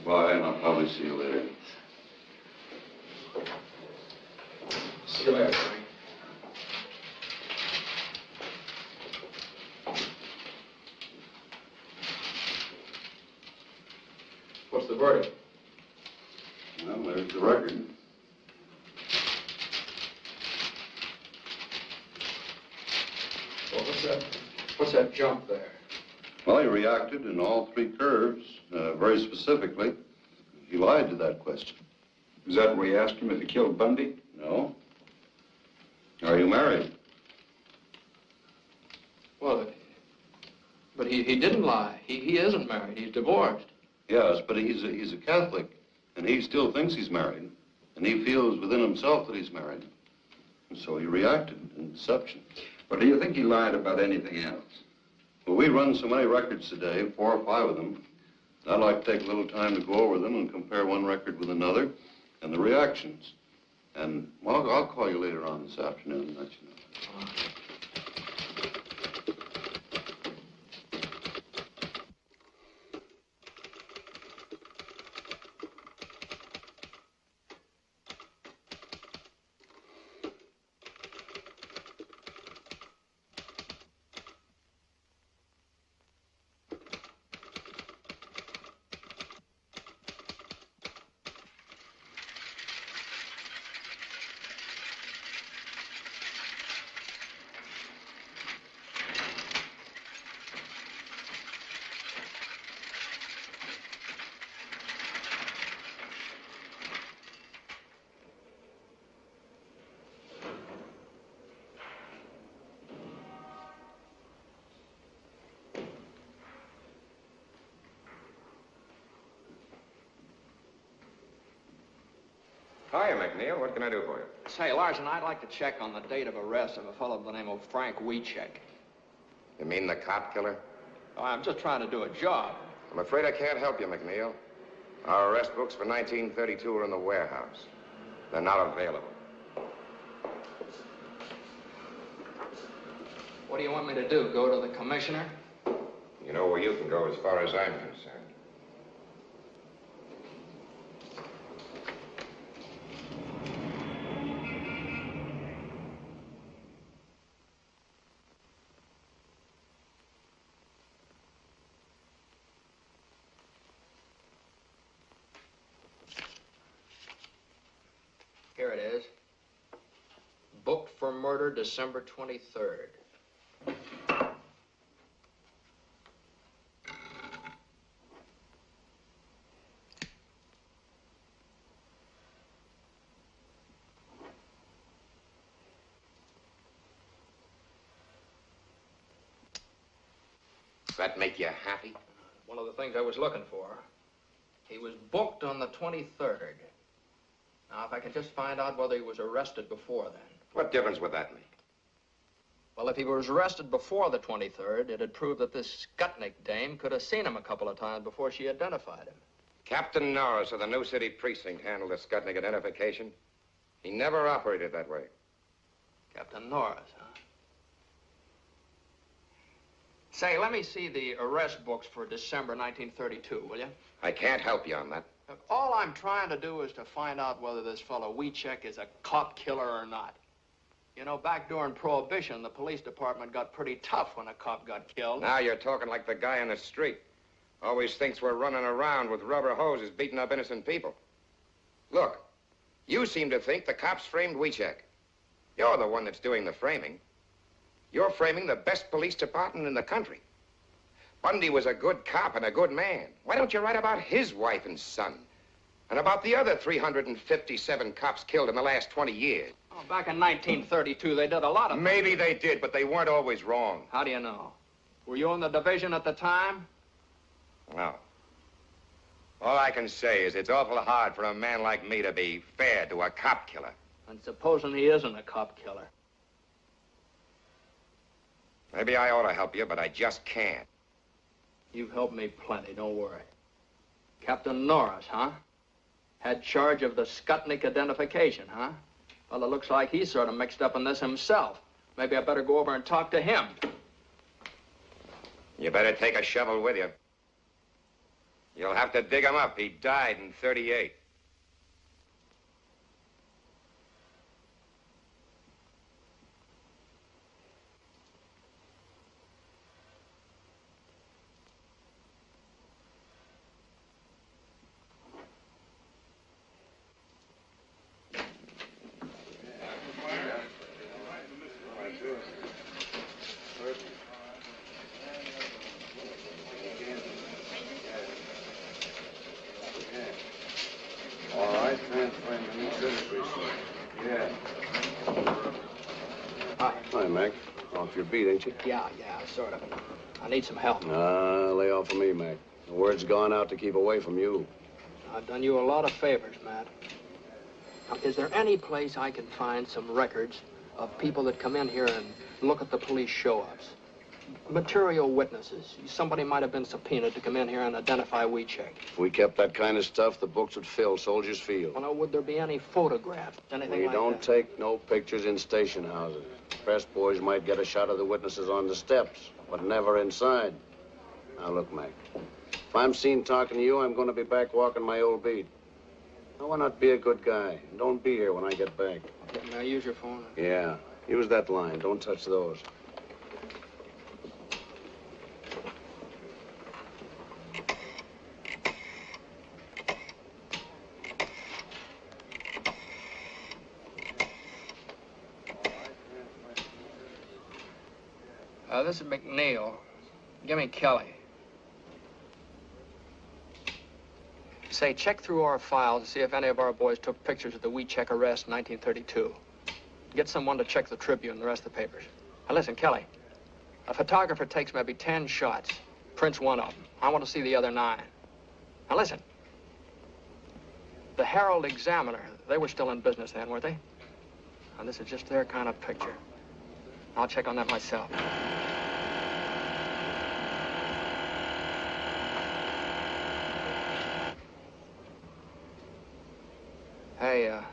Bye, and I'll probably see you later. See you later, Frank. What's the verdict? Well, there's the record. Well, what's that jump there? Well, he reacted in all three curves, very specifically. He lied to that question. Is that where you asked him if he killed Bundy? No. Are you married? Well, but he didn't lie. He isn't married. He's divorced. Yes, but he's a Catholic, and he still thinks he's married, and he feels within himself that he's married. And so he reacted in deception. But do you think he lied about anything else? Well, we run so many records today, 4 or 5 of them. I'd like to take a little time to go over them and compare one record with another and the reactions. And, well, I'll call you later on this afternoon and let you know. Hiya, McNeil. What can I do for you? Say, Larson, I'd like to check on the date of arrest of a fellow by the name of Frank Wiechek. You mean the cop killer? Oh, I'm just trying to do a job. I'm afraid I can't help you, McNeil. Our arrest books for 1932 are in the warehouse. They're not available. What do you want me to do, go to the commissioner? You know where you can go as far as I'm concerned. Here it is. Booked for murder December 23rd. Does that make you happy? One of the things I was looking for. He was booked on the 23rd. Now, if I could just find out whether he was arrested before then. What difference would that make? Well, if he was arrested before the 23rd, it'd prove that this Skutnik dame could have seen him a couple of times before she identified him. Captain Norris of the New City Precinct handled the Skutnik identification. He never operated that way. Captain Norris, huh? Say, let me see the arrest books for December 1932, will you? I can't help you on that. Look, all I'm trying to do is to find out whether this fellow Wiechek is a cop killer or not. You know, back during Prohibition, the police department got pretty tough when a cop got killed. Now you're talking like the guy in the street. Always thinks we're running around with rubber hoses beating up innocent people. Look, you seem to think the cops framed Wiechek. You're the one that's doing the framing. You're framing the best police department in the country. Bundy was a good cop and a good man. Why don't you write about his wife and son? And about the other 357 cops killed in the last 20 years? Oh, back in 1932, they did a lot of... Maybe they did, but they weren't always wrong. How do you know? Were you in the division at the time? No. All I can say is it's awful hard for a man like me to be fair to a cop killer. And supposing he isn't a cop killer? Maybe I ought to help you, but I just can't. You've helped me plenty, don't worry. Captain Norris, huh? Had charge of the Skutnik identification, huh? Well, it looks like he's sort of mixed up in this himself. Maybe I better go over and talk to him. You better take a shovel with you. You'll have to dig him up. He died in 38. All right, transferring the new citizenry. Yeah. Hi, Mac. Off your beat, ain't you? Yeah, sort of. I need some help. Lay off of me, Mac. The word's gone out to keep away from you. I've done you a lot of favors, Matt. Now, is there any place I can find some records of people that come in here and look at the police show-ups? Material witnesses. Somebody might have been subpoenaed to come in here and identify Weechek. If we kept that kind of stuff, the books would fill Soldiers Field. Well, now, would there be any photographs? Anything We like don't that? take no pictures in station houses. Press boys might get a shot of the witnesses on the steps, but never inside. Now, look, Mac. If I'm seen talking to you, I'm going to be back walking my old beat. Now, why not be a good guy? And don't be here when I get back. Okay, may I use your phone? Yeah. Use that line. Don't touch those. This is McNeil. Give me Kelly. Say, check through our files to see if any of our boys took pictures of the Weechek arrest in 1932. Get someone to check the Tribune and the rest of the papers. Now, listen, Kelly. A photographer takes maybe 10 shots, prints one of them. I want to see the other 9. Now, listen. The Herald Examiner, they were still in business then, weren't they? Now, this is just their kind of picture. I'll check on that myself. Hey, I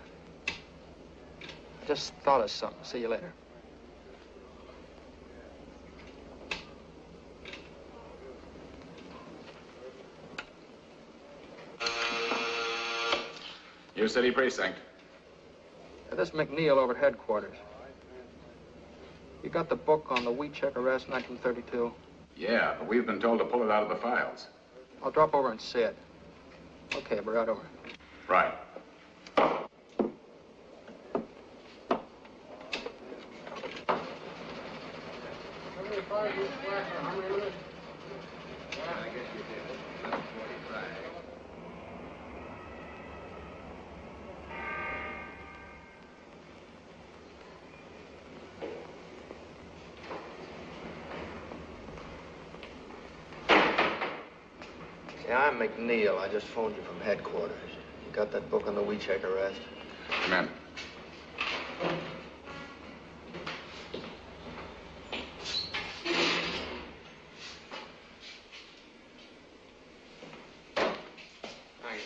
just thought of something. See you later. Your city precinct. This McNeil over at headquarters. You got the book on the Weechek arrest in 1932? Yeah, but we've been told to pull it out of the files. I'll drop over and see it. Okay, we're right over. Right. Yeah, I'm McNeil. I just phoned you from headquarters. You got that book on the Weechek arrest? Come in. Thank you.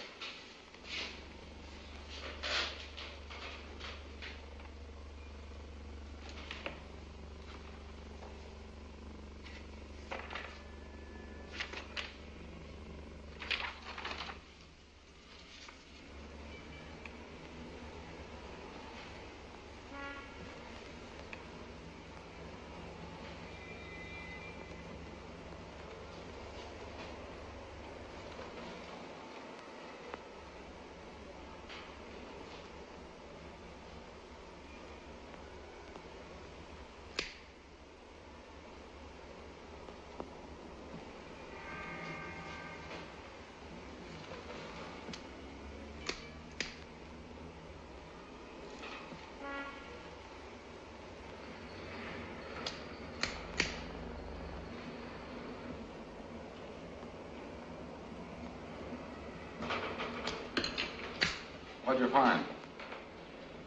What'd you find?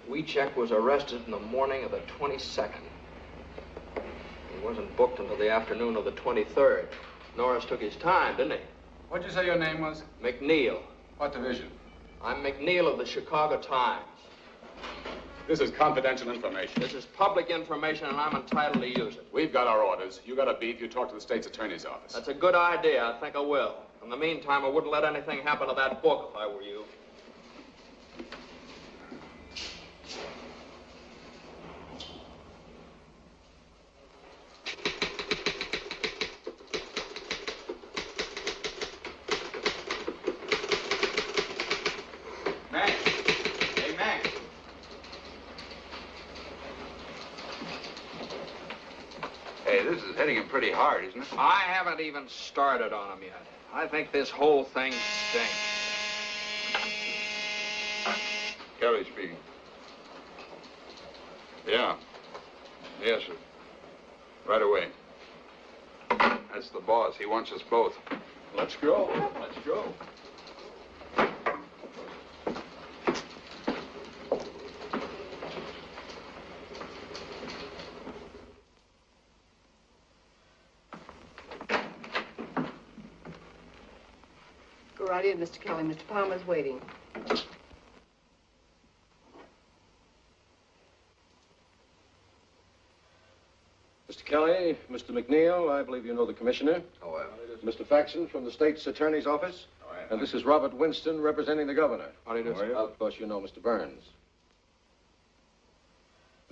Weechek was arrested in the morning of the 22nd. He wasn't booked until the afternoon of the 23rd. Norris took his time, didn't he? What'd you say your name was? McNeil. What division? I'm McNeil of the Chicago Times. This is confidential information. This is public information, and I'm entitled to use it. We've got our orders. You got a beef, you talk to the state's attorney's office. That's a good idea. I think I will. In the meantime, I wouldn't let anything happen to that book if I were you. Max. Hey, Max. Hey, this is hitting him pretty hard, isn't it? I haven't even started on him yet. I think this whole thing stinks. Kelly speaking. Yeah. Yes, sir. Right away. That's the boss. He wants us both. Let's go. Let's go. Go right in, Mr. Kelly. Mr. Palmer's waiting. Mr. Kelly, Mr. McNeil, I believe you know the commissioner. Oh, well. Mr. Faxon from the state's attorney's office. And this is Robert Winston representing the governor. How do you do, sir? Of course, you know Mr. Burns.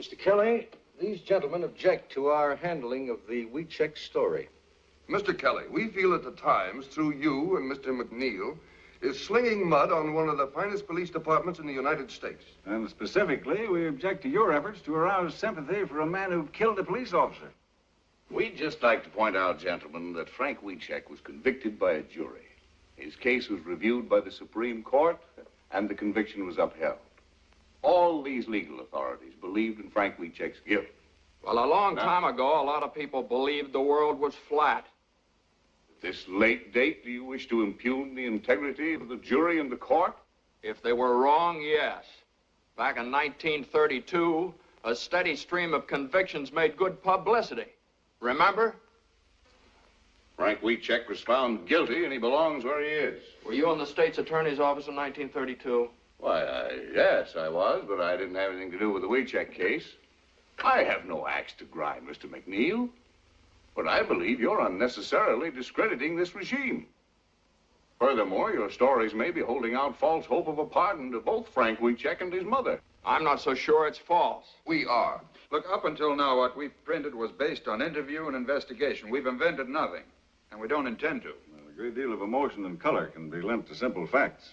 Mr. Kelly, these gentlemen object to our handling of the WeCheck story. Mr. Kelly, we feel that the Times, through you and Mr. McNeil, is slinging mud on one of the finest police departments in the United States. And specifically, we object to your efforts to arouse sympathy for a man who killed a police officer. We'd just like to point out, gentlemen, that Frank Wiechek was convicted by a jury. His case was reviewed by the Supreme Court, and the conviction was upheld. All these legal authorities believed in Frank Wiechek's guilt. Well, a long time ago, a lot of people believed the world was flat. At this late date, do you wish to impugn the integrity of the jury and the court? If they were wrong, yes. Back in 1932, a steady stream of convictions made good publicity. Remember? Frank Wiechek was found guilty, and he belongs where he is. Were you in the state's attorney's office in 1932? Why, yes, I was, but I didn't have anything to do with the Wiechek case. I have no axe to grind, Mr. McNeil. But I believe you're unnecessarily discrediting this regime. Furthermore, your stories may be holding out false hope of a pardon to both Frank Wiechek and his mother. I'm not so sure it's false. We are. Look, up until now, what we've printed was based on interview and investigation. We've invented nothing, and we don't intend to. Well, a great deal of emotion and color can be lent to simple facts.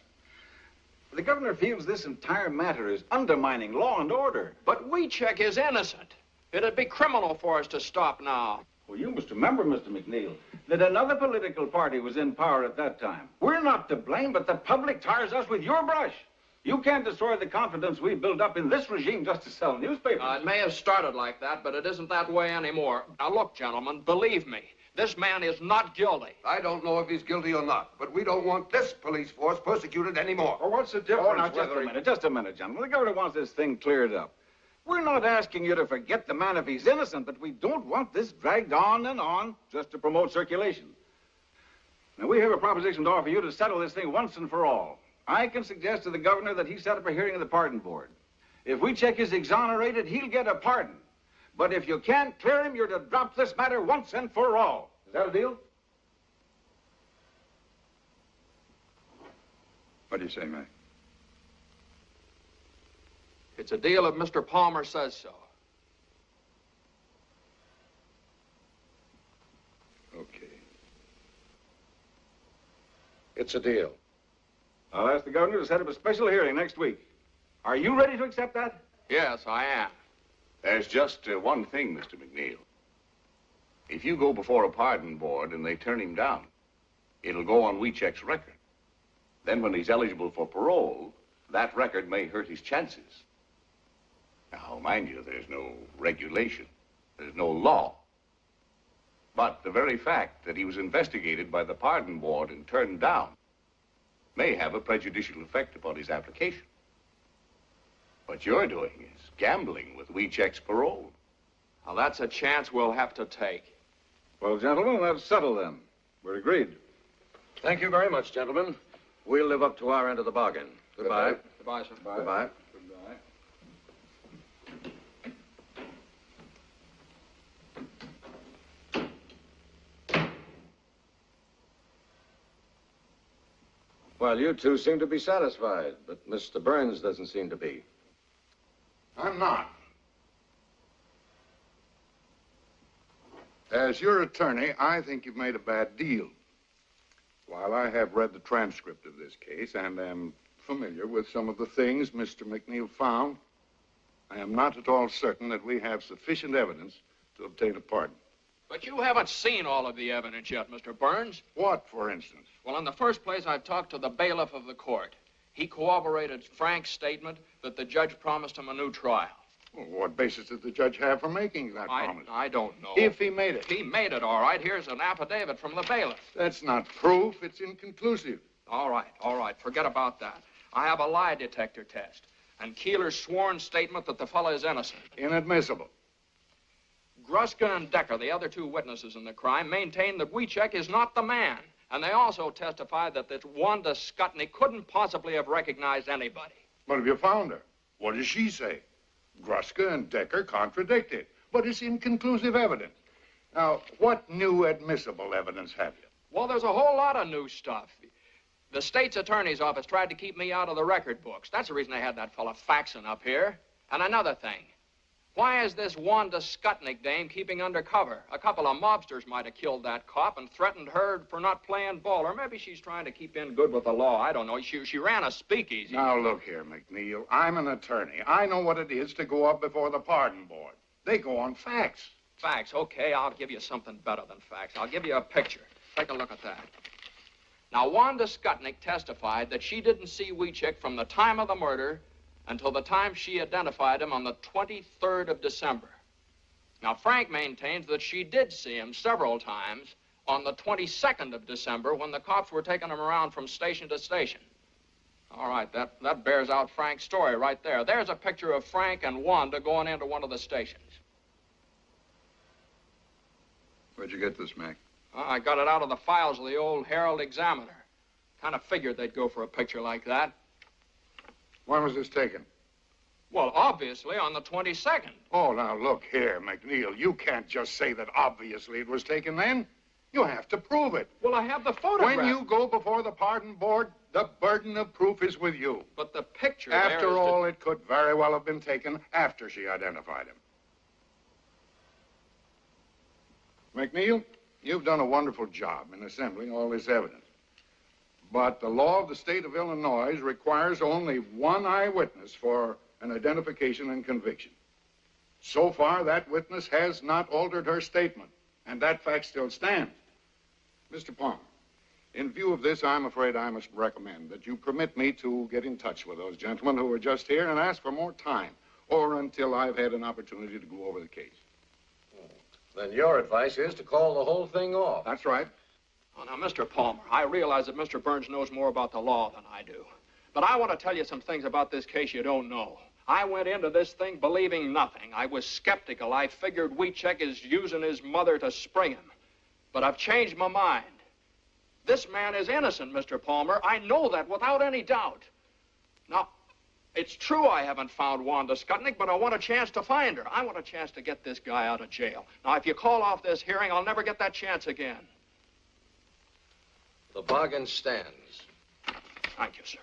The governor feels this entire matter is undermining law and order. But Wiechek is innocent. It'd be criminal for us to stop now. Well, you must remember, Mr. McNeil, that another political party was in power at that time. We're not to blame, but the public tires us with your brush. You can't destroy the confidence we built up in this regime just to sell newspapers. It may have started like that, but it isn't that way anymore. Now, look, gentlemen, believe me, this man is not guilty. I don't know if he's guilty or not, but we don't want this police force persecuted anymore. Well, what's the difference? Oh, now, Just a minute, gentlemen. The governor wants this thing cleared up. We're not asking you to forget the man if he's innocent, but we don't want this dragged on and on just to promote circulation. Now, we have a proposition to offer you to settle this thing once and for all. I can suggest to the governor that he set up a hearing of the pardon board. If Wiechek is exonerated, he'll get a pardon. But if you can't clear him, you're to drop this matter once and for all. Is that a deal? What do you say, Mac? It's a deal if Mr. Palmer says so. Okay. It's a deal. I'll ask the governor to set up a special hearing next week. Are you ready to accept that? Yes, I am. There's just one thing, Mr. McNeil. If you go before a pardon board and they turn him down, it'll go on Wiechek's record. Then when he's eligible for parole, that record may hurt his chances. Now, mind you, there's no regulation. There's no law. But the very fact that he was investigated by the pardon board and turned down may have a prejudicial effect upon his application. What you're doing is gambling with Wiechek's parole. Now, that's a chance we'll have to take. Well, gentlemen, that's settled then. We're agreed. Thank you very much, gentlemen. We'll live up to our end of the bargain. Goodbye. Goodbye, sir. Goodbye. Well, you two seem to be satisfied, but Mr. Burns doesn't seem to be. I'm not. As your attorney, I think you've made a bad deal. While I have read the transcript of this case and am familiar with some of the things Mr. McNeil found, I am not at all certain that we have sufficient evidence to obtain a pardon. But you haven't seen all of the evidence yet, Mr. Burns. What, for instance? Well, in the first place, I've talked to the bailiff of the court. He corroborated Frank's statement that the judge promised him a new trial. Well, what basis did the judge have for making that promise? I don't know. If he made it. He made it, all right. Here's an affidavit from the bailiff. That's not proof. It's inconclusive. All right. Forget about that. I have a lie detector test. And Keeler's sworn statement that the fellow is innocent. Inadmissible. Gruska and Decker, the other two witnesses in the crime, maintain that Wiecek is not the man. And they also testified that this Wanda Skutnik couldn't possibly have recognized anybody. But have you found her? What does she say? Gruska and Decker contradict it, but it's inconclusive evidence. Now, what new admissible evidence have you? Well, there's a whole lot of new stuff. The state's attorney's office tried to keep me out of the record books. That's the reason they had that fella faxing up here. And another thing. Why is this Wanda Skutnik dame keeping undercover? A couple of mobsters might have killed that cop and threatened her for not playing ball. Or maybe she's trying to keep in good with the law. I don't know. She ran a speakeasy. Now, look here, McNeil. I'm an attorney. I know what it is to go up before the pardon board. They go on facts. Facts? Okay, I'll give you something better than facts. I'll give you a picture. Take a look at that. Now, Wanda Skutnik testified that she didn't see Wiecek from the time of the murder until the time she identified him on the 23rd of December. Now, Frank maintains that she did see him several times on the 22nd of December when the cops were taking him around from station to station. All right, that bears out Frank's story right there. There's a picture of Frank and Wanda going into one of the stations. Where'd you get this, Mac? I got it out of the files of the old Herald Examiner. Kind of figured they'd go for a picture like that. When was this taken? Well, obviously on the 22nd. Oh, now, look here, McNeil. You can't just say that obviously it was taken then. You have to prove it. Well, I have the photograph. When you go before the pardon board, the burden of proof is with you. But the picture After all, it could very well have been taken after she identified him. McNeil, you've done a wonderful job in assembling all this evidence. But the law of the state of Illinois requires only one eyewitness for an identification and conviction. So far, that witness has not altered her statement, and that fact still stands. Mr. Palmer, in view of this, I'm afraid I must recommend that you permit me to get in touch with those gentlemen who were just here and ask for more time, or until I've had an opportunity to go over the case. Then your advice is to call the whole thing off. That's right. Oh, now, Mr. Palmer, I realize that Mr. Burns knows more about the law than I do. But I want to tell you some things about this case you don't know. I went into this thing believing nothing. I was skeptical. I figured Wiecek is using his mother to spring him. But I've changed my mind. This man is innocent, Mr. Palmer. I know that without any doubt. Now, it's true I haven't found Wanda Skutnik, but I want a chance to find her. I want a chance to get this guy out of jail. Now, if you call off this hearing, I'll never get that chance again. The bargain stands. Thank you, sir.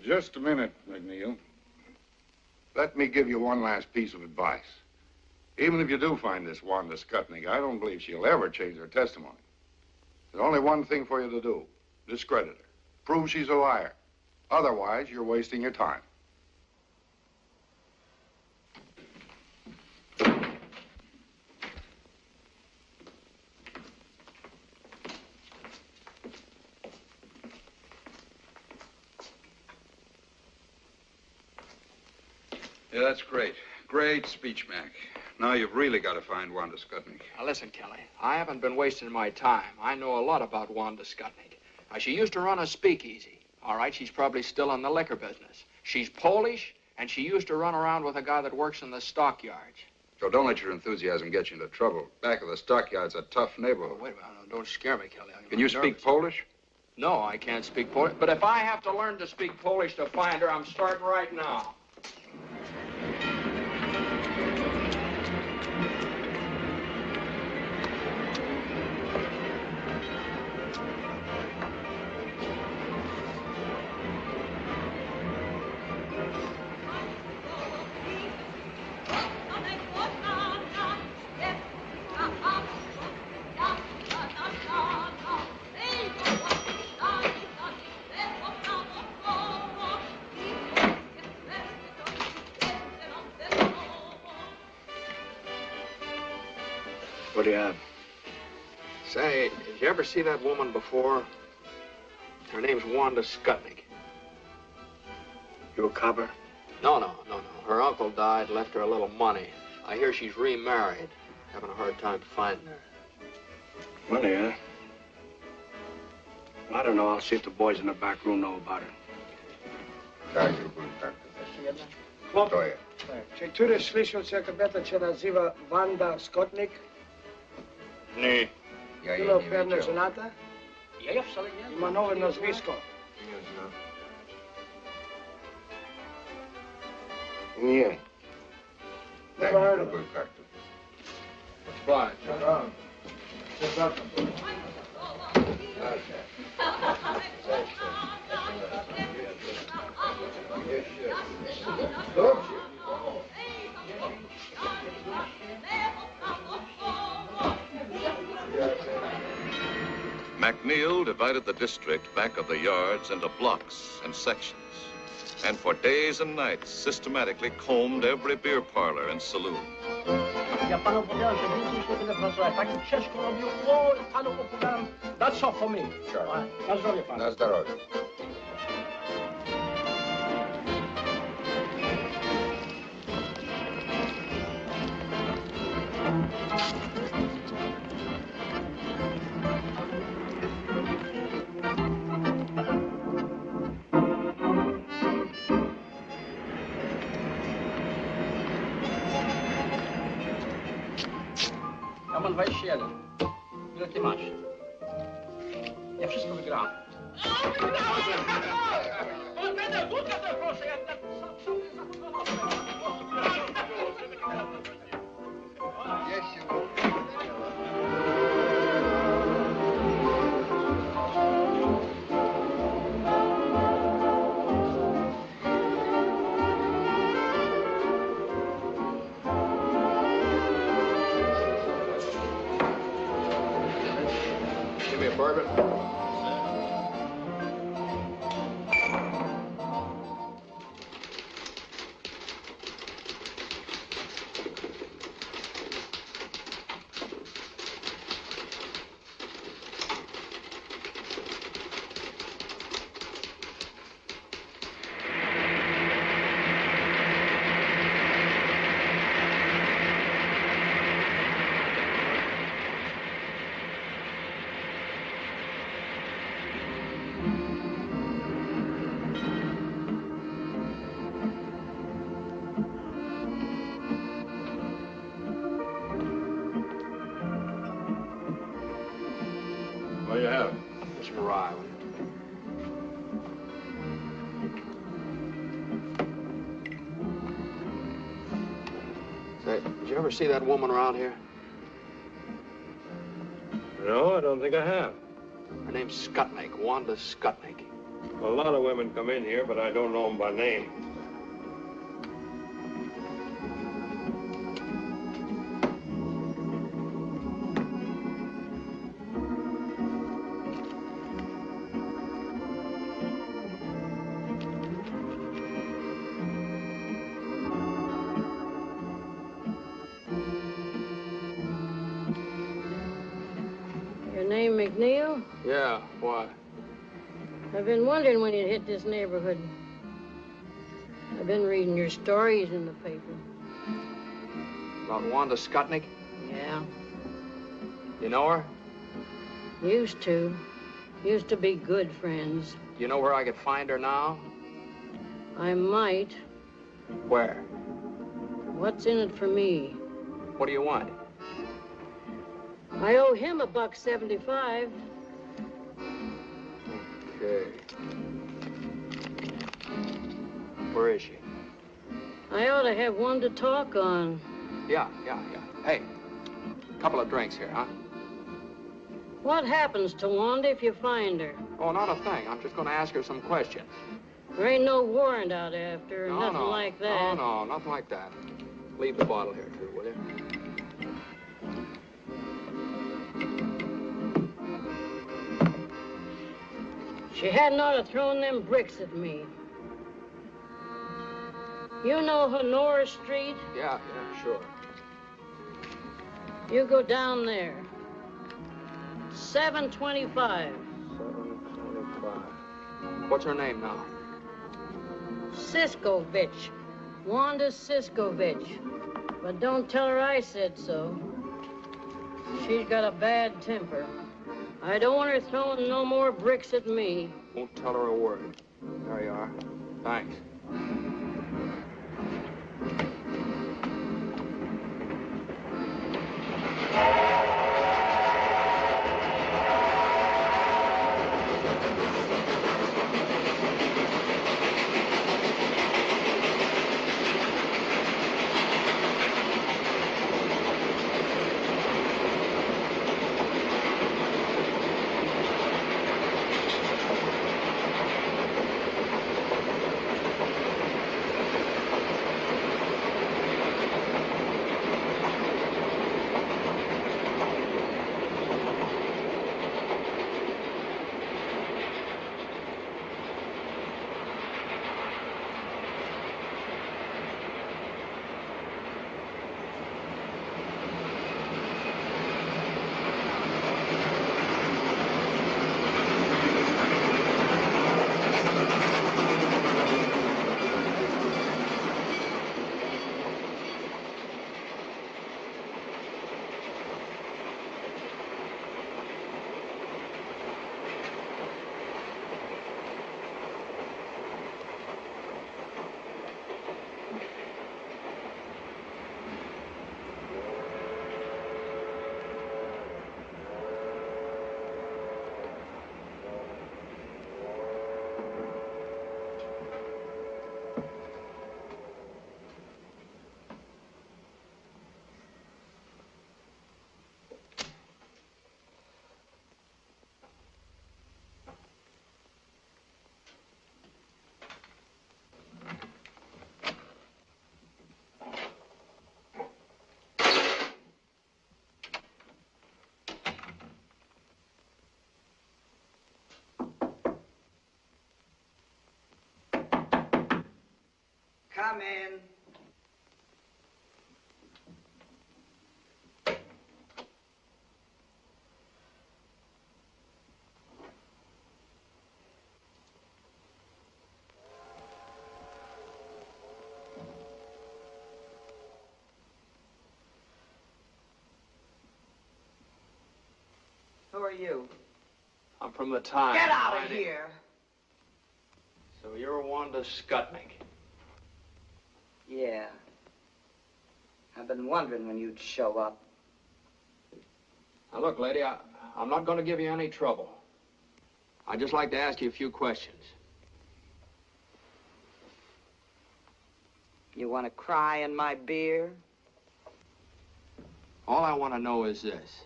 Just a minute, McNeil. Let me give you one last piece of advice. Even if you do find this Wanda Skutnik, I don't believe she'll ever change her testimony. There's only one thing for you to do. Discredit her. Prove she's a liar. Otherwise, you're wasting your time. Yeah, that's great. Great speech, Mac. Now you've really got to find Wanda Skutnik. Now, listen, Kelly. I haven't been wasting my time. I know a lot about Wanda Skutnik. Now, she used to run a speakeasy. All right, she's probably still in the liquor business. She's Polish, and she used to run around with a guy that works in the stockyards. So don't let your enthusiasm get you into trouble. Back of the stockyard's a tough neighborhood. Oh, wait a minute. Don't scare me, Kelly. Can you speak Polish? No, I can't speak Polish. But if I have to learn to speak Polish to find her, I'm starting right now. What do you have? Say, did you ever see that woman before? Her name's Wanda Skutnik. You a copper? No. Her uncle died, left her a little money. I hear she's remarried. Having a hard time finding her. Money, huh? I don't know. I'll see if the boys in the back room know about her. To je. Czy któryś słyszał, że kobieta się nazywa Wanda Skutnik? Nie. Ja jej nie pewnie żonata? Ja wcale nie. Ma nowe nazwisko. Nie. Daj mi drugą kartę. Przepraszam. Dobrze. McNeil divided the district back of the yards into blocks and sections, and for days and nights systematically combed every beer parlor and saloon. Ja panu powiedziałem, że więcej już nie będę pracować. Tak ciężko robił. O, panu opowiadam. That's all for me. Na zdrowie panu. Na zdrowie. Ja mam 21. Ile ty masz? Ja wszystko wygrałem. Give me a bourbon. What do you have? Just arrived. Say, did you ever see that woman around here? No, I don't think I have. Her name's Skutnik, Wanda Skutnik. A lot of women come in here, but I don't know them by name. Your name McNeil? Yeah, why? I've been wondering when you'd hit this neighborhood. I've been reading your stories in the paper. About Wanda Skutnik? Yeah. You know her? Used to. Used to be good friends. You know where I could find her now? I might. Where? What's in it for me? What do you want? I owe him $1.75. Okay. Where is she? I ought to have one to talk on. Yeah. Hey, couple of drinks here, huh? What happens to Wanda if you find her? Oh, not a thing. I'm just going to ask her some questions. There ain't no warrant out after her, nothing like that. No, nothing like that. Leave the bottle here, too, will you? She hadn't ought to thrown them bricks at me. You know Honora Street? Yeah, sure. You go down there. 725. 725. What's her name now? Siskovich. Wanda Siskovich. But don't tell her I said so. She's got a bad temper. I don't want her throwing no more bricks at me. Won't tell her a word. There you are. Thanks. Come in. Who are you? I'm from the Times. Get out of here! So you're Wanda Skutnik. Yeah. I've been wondering when you'd show up. Now, look, lady, I'm not going to give you any trouble. I'd just like to ask you a few questions. You want to cry in my beer? All I want to know is this.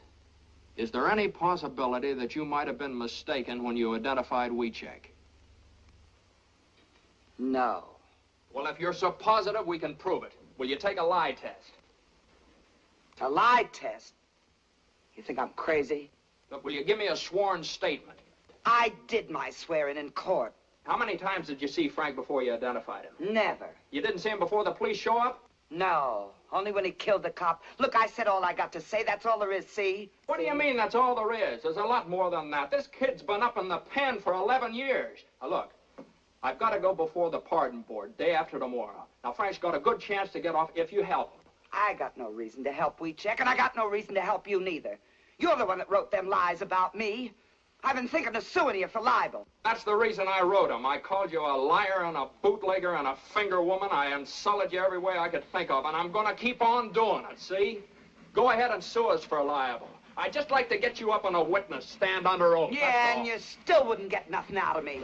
Is there any possibility that you might have been mistaken when you identified Wiechek? No. Well, if you're so positive, we can prove it. Will you take a lie test? A lie test? You think I'm crazy? Look, will you give me a sworn statement? I did my swearing in court. How many times did you see Frank before you identified him? Never. You didn't see him before the police show up? No. Only when he killed the cop. Look, I said all I got to say. That's all there is, see? What do you mean that's all there is? There's a lot more than that. This kid's been up in the pen for 11 years. Now, look, I've got to go before the pardon board day after tomorrow. Now, Frank's got a good chance to get off if you help him. I got no reason to help Wiechek, and I got no reason to help you neither. You're the one that wrote them lies about me. I've been thinking of suing you for libel. That's the reason I wrote them. I called you a liar and a bootlegger and a finger woman. I insulted you every way I could think of, and I'm going to keep on doing it, see? Go ahead and sue us for libel. I'd just like to get you up on a witness stand under oath. Yeah, and you still wouldn't get nothing out of me.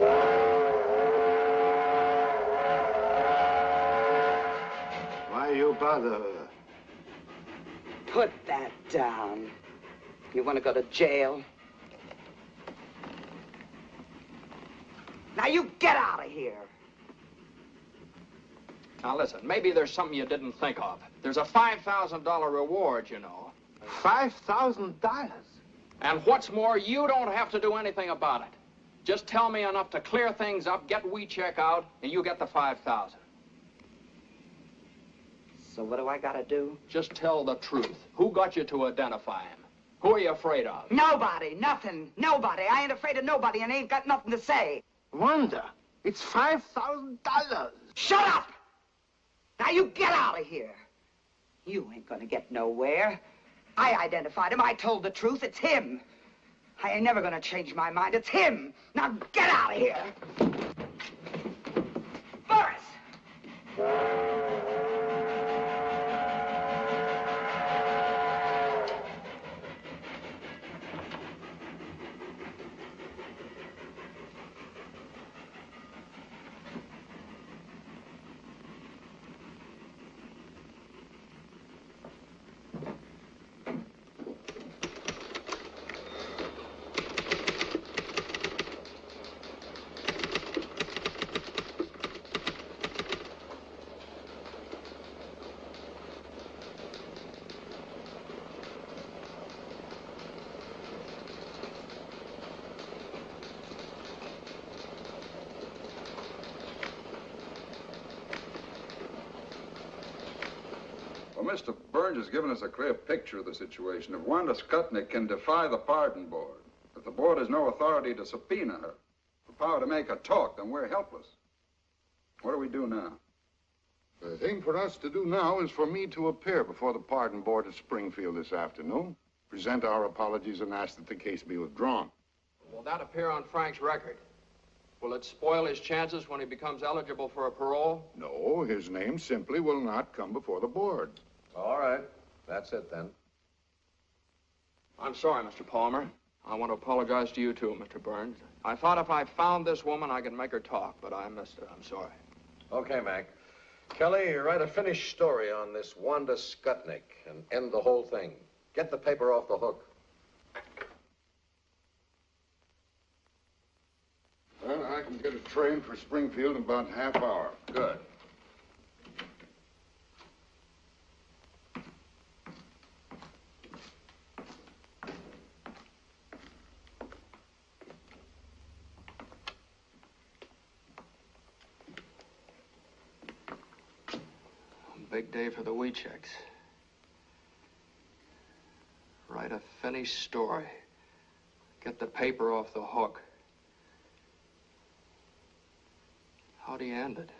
Why you bother? Put that down. You want to go to jail? Now you get out of here. Now listen, maybe there's something you didn't think of. There's a $5,000 reward, you know. $5,000? And what's more, you don't have to do anything about it. Just tell me enough to clear things up, get Wiechek out, and you get the $5,000. So what do I gotta do? Just tell the truth. Who got you to identify him? Who are you afraid of? Nobody, nothing, nobody. I ain't afraid of nobody and ain't got nothing to say. Wanda, it's $5,000. Shut up! Now you get out of here. You ain't gonna get nowhere. I identified him. I told the truth. It's him. I ain't never gonna change my mind. It's him. Now get out of here. Boris! Well, Mr. Burns has given us a clear picture of the situation. If Wanda Skutnik can defy the pardon board, if the board has no authority to subpoena her, the power to make her talk, then we're helpless. What do we do now? The thing for us to do now is for me to appear before the pardon board at Springfield this afternoon, present our apologies, and ask that the case be withdrawn. Will that appear on Frank's record? Will it spoil his chances when he becomes eligible for a parole? No, his name simply will not come before the board. All right. That's it, then. I'm sorry, Mr. Palmer. I want to apologize to you, too, Mr. Burns. I thought if I found this woman, I could make her talk, but I missed it. I'm sorry. Okay, Mac. Kelly, write a finished story on this Wanda Skutnik and end the whole thing. Get the paper off the hook. Well, I can get a train for Springfield in about half hour. Good. Big day for the Weechecks. Write a finished story. Get the paper off the hook. How do you end it?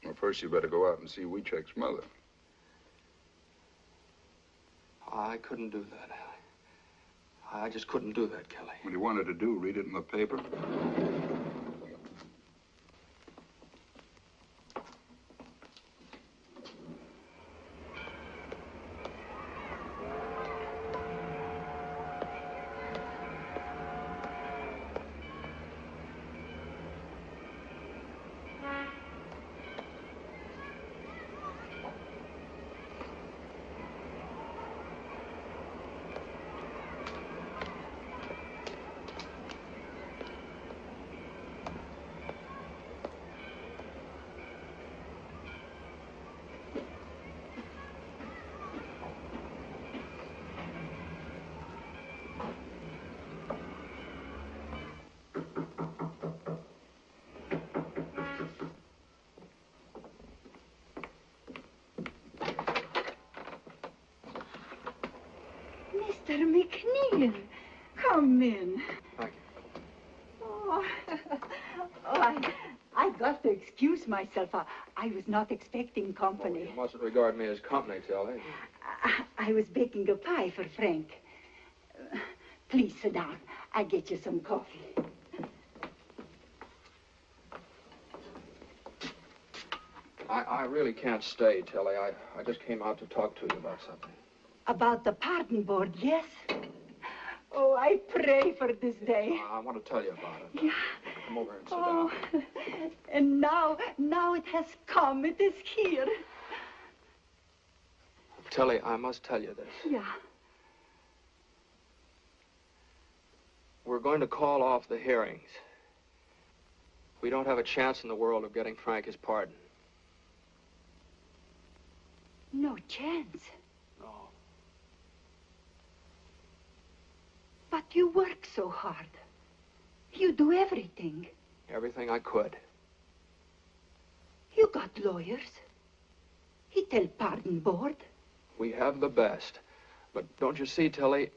Well, first you better go out and see Weechek's mother. I couldn't do that. I just couldn't do that, Kelly. What do you want her to do? Read it in the paper? Mr. McNeil, come in. Thank you. I got to excuse myself. I was not expecting company. You mustn't regard me as company, Kelly. I was baking a pie for Frank. Please sit down. I'll get you some coffee. I really can't stay, Tilly. I just came out to talk to you about something. About the pardon board, yes? Oh, I pray for this day. I want to tell you about it. Yeah. Come over and sit down. And now it has come. It is here. Tilly, I must tell you this. Yeah. We're going to call off the hearings. We don't have a chance in the world of getting Frank his pardon. No chance. No. But you work so hard. You do everything. Everything I could. You got lawyers. He tell pardon board. We have the best. But don't you see, Tilly,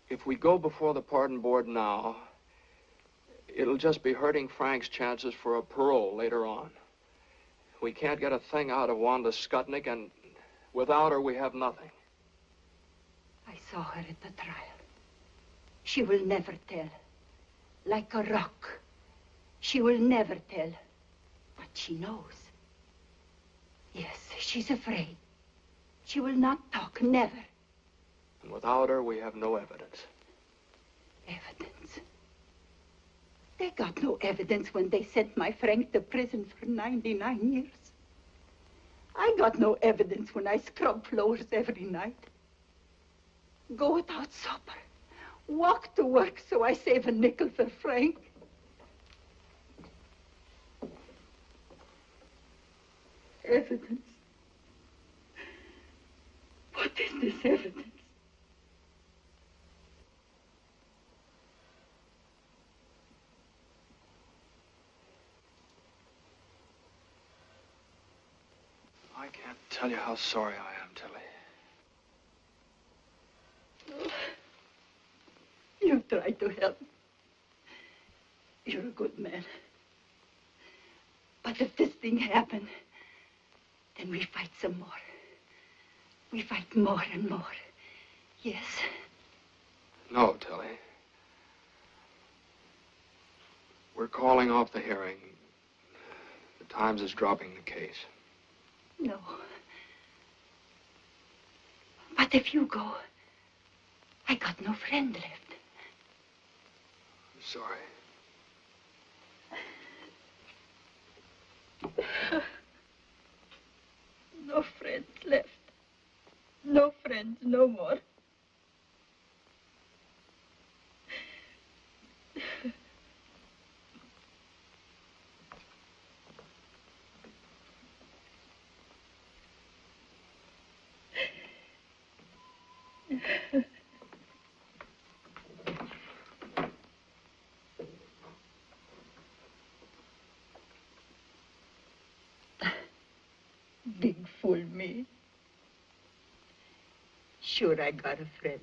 if we go before the pardon board now, it'll just be hurting Frank's chances for a parole later on. We can't get a thing out of Wanda Skutnik, and without her, we have nothing. I saw her at the trial. She will never tell. Like a rock. She will never tell. But she knows. Yes, she's afraid. She will not talk, never. And without her, we have no evidence. Evidence? They got no evidence when they sent my Frank to prison for 99 years. I got no evidence when I scrub floors every night. Go without supper. Walk to work so I save a nickel for Frank. Evidence? What is this evidence? I can't tell you how sorry I am, Tilly. You try to help. You're a good man. But if this thing happened, then we fight some more. We fight more and more. Yes? No, Tilly. We're calling off the hearing. The Times is dropping the case. No. But if you go, I got no friend left. I'm sorry. No friends left. No friends no more. Big fool me. Sure, I got a friend.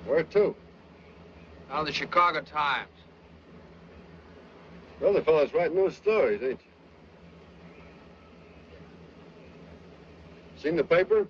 Where to? Now, the Chicago Times. Well, the fellow's writing those stories, ain't you? Seen the paper?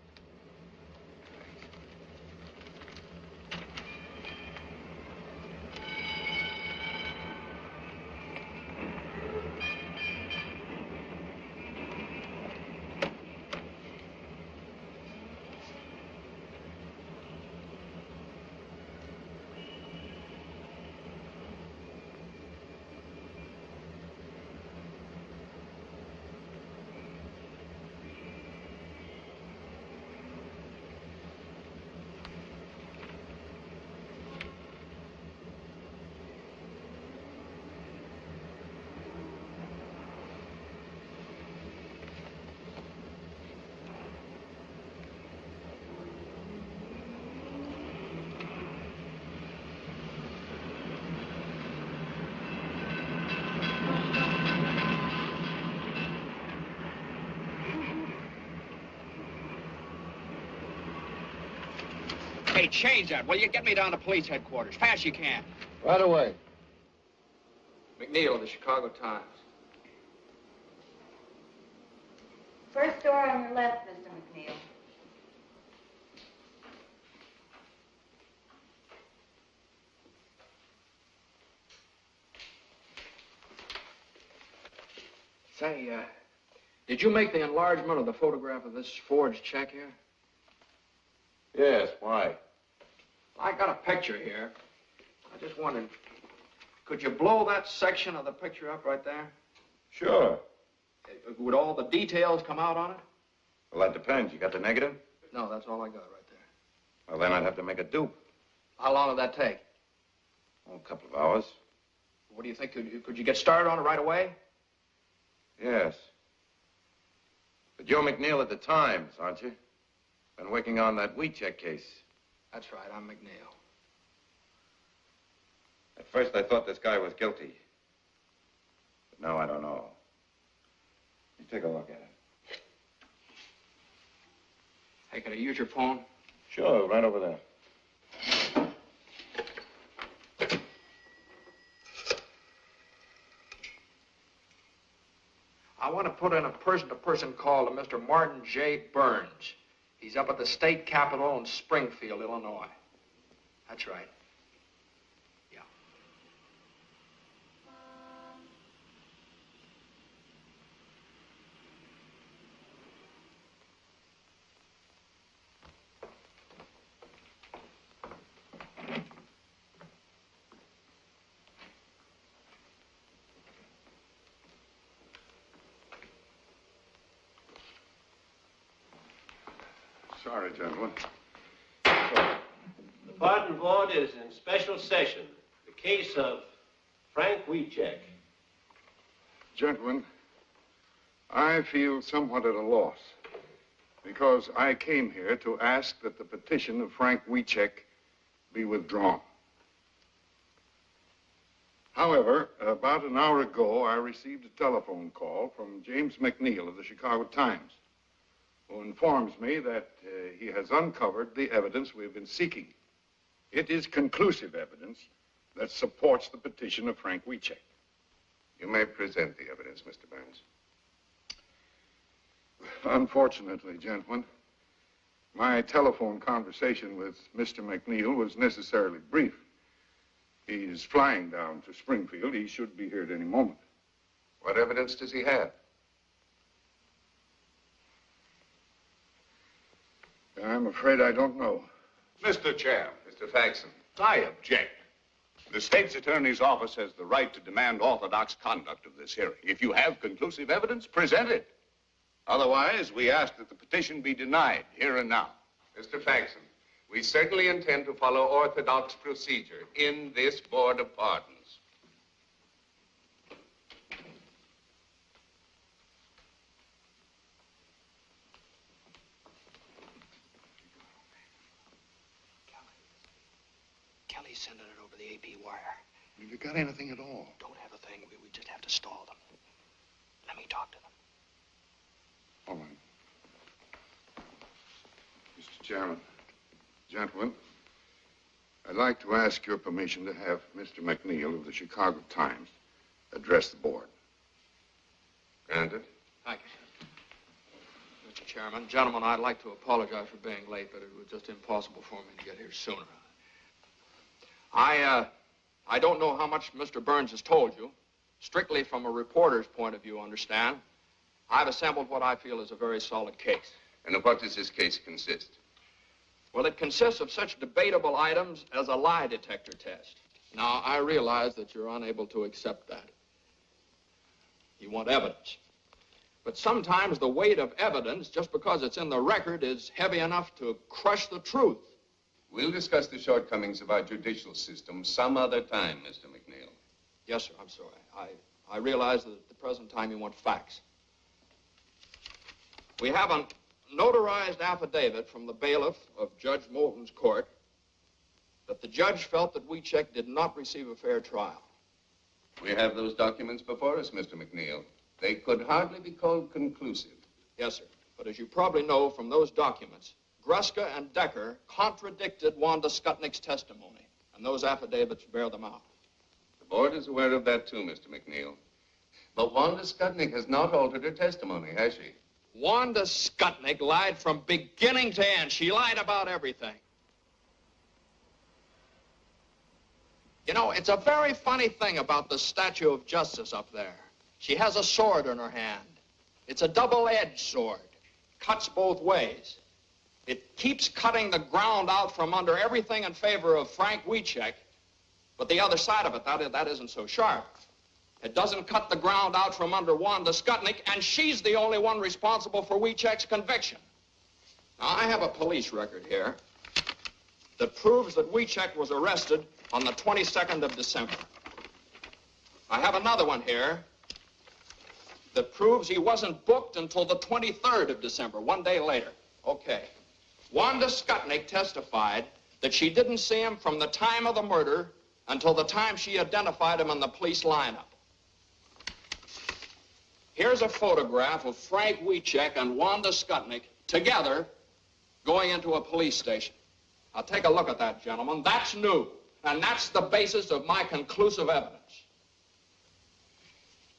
Hey, change that, will you? Get me down to police headquarters. Fast you can. Right away. McNeil of the Chicago Times. First door on your left, Mr. McNeil. Say, did you make the enlargement of the photograph of this forged check here? Yes, why? I got a picture here. I just wondered, could you blow that section of the picture up right there? Sure. Would all the details come out on it? Well, that depends. You got the negative? No, that's all I got right there. Well, then I'd have to make a dupe. How long would that take? Oh, a couple of hours. What do you think? Could you get started on it right away? Yes. But you're McNeil at the Times, aren't you? Been working on that Weecheck case. That's right, I'm McNeil. At first I thought this guy was guilty. But now I don't know. You take a look at it. Hey, can I use your phone? Sure, right over there. I want to put in a person-to-person call to Mr. Martin J. Burns. He's up at the state capitol in Springfield, Illinois. That's right. Yeah. Sorry, gentlemen. The pardon board is in special session. The case of Frank Weecheck. Gentlemen, I feel somewhat at a loss because I came here to ask that the petition of Frank Weecheck be withdrawn. However, about an hour ago, I received a telephone call from James McNeil of the Chicago Times, who informs me that he has uncovered the evidence we've been seeking. It is conclusive evidence that supports the petition of Frank Weecheck. You may present the evidence, Mr. Burns. Unfortunately, gentlemen, my telephone conversation with Mr. McNeil was necessarily brief. He's flying down to Springfield. He should be here at any moment. What evidence does he have? I'm afraid I don't know. Mr. Chair. Mr. Faxon. I object. The state's attorney's office has the right to demand orthodox conduct of this hearing. If you have conclusive evidence, present it. Otherwise, we ask that the petition be denied here and now. Mr. Faxon, we certainly intend to follow orthodox procedure in this Board of Pardons. Kelly's sending it over the AP wire. Have you got anything at all? Don't have a thing. We just have to stall them. Let me talk to them. All right. Mr. Chairman, gentlemen, I'd like to ask your permission to have Mr. McNeil of the Chicago Times address the board. Granted. Thank you, sir. Mr. Chairman, gentlemen, I'd like to apologize for being late, but it was just impossible for me to get here sooner. I don't know how much Mr. Burns has told you. Strictly from a reporter's point of view, understand. I've assembled what I feel is a very solid case. And of what does this case consist? Well, it consists of such debatable items as a lie detector test. Now, I realize that you're unable to accept that. You want evidence. But sometimes the weight of evidence, just because it's in the record, is heavy enough to crush the truth. We'll discuss the shortcomings of our judicial system some other time, Mr. McNeil. Yes, sir, I'm sorry. I realize that at the present time you want facts. We have a notarized affidavit from the bailiff of Judge Moulton's court that the judge felt that Weecheck did not receive a fair trial. We have those documents before us, Mr. McNeil. They could hardly be called conclusive. Yes, sir. But as you probably know from those documents, Gruska and Decker contradicted Wanda Skutnik's testimony, and those affidavits bear them out. The board is aware of that, too, Mr. McNeil. But Wanda Skutnik has not altered her testimony, has she? Wanda Skutnik lied from beginning to end. She lied about everything. You know, it's a very funny thing about the statue of justice up there. She has a sword in her hand. It's a double-edged sword. Cuts both ways. It keeps cutting the ground out from under everything in favor of Frank Weecheck, But the other side of it, that isn't so sharp. It doesn't cut the ground out from under Wanda Skutnik, and she's the only one responsible for Wiechek's conviction. Now, I have a police record here that proves that Wiechek was arrested on the 22nd of December. I have another one here that proves he wasn't booked until the 23rd of December, 1 day later. Okay. Wanda Skutnik testified that she didn't see him from the time of the murder until the time she identified him in the police lineup. Here's a photograph of Frank Wiechek and Wanda Skutnik together going into a police station. Now, take a look at that, gentlemen. That's new, and that's the basis of my conclusive evidence.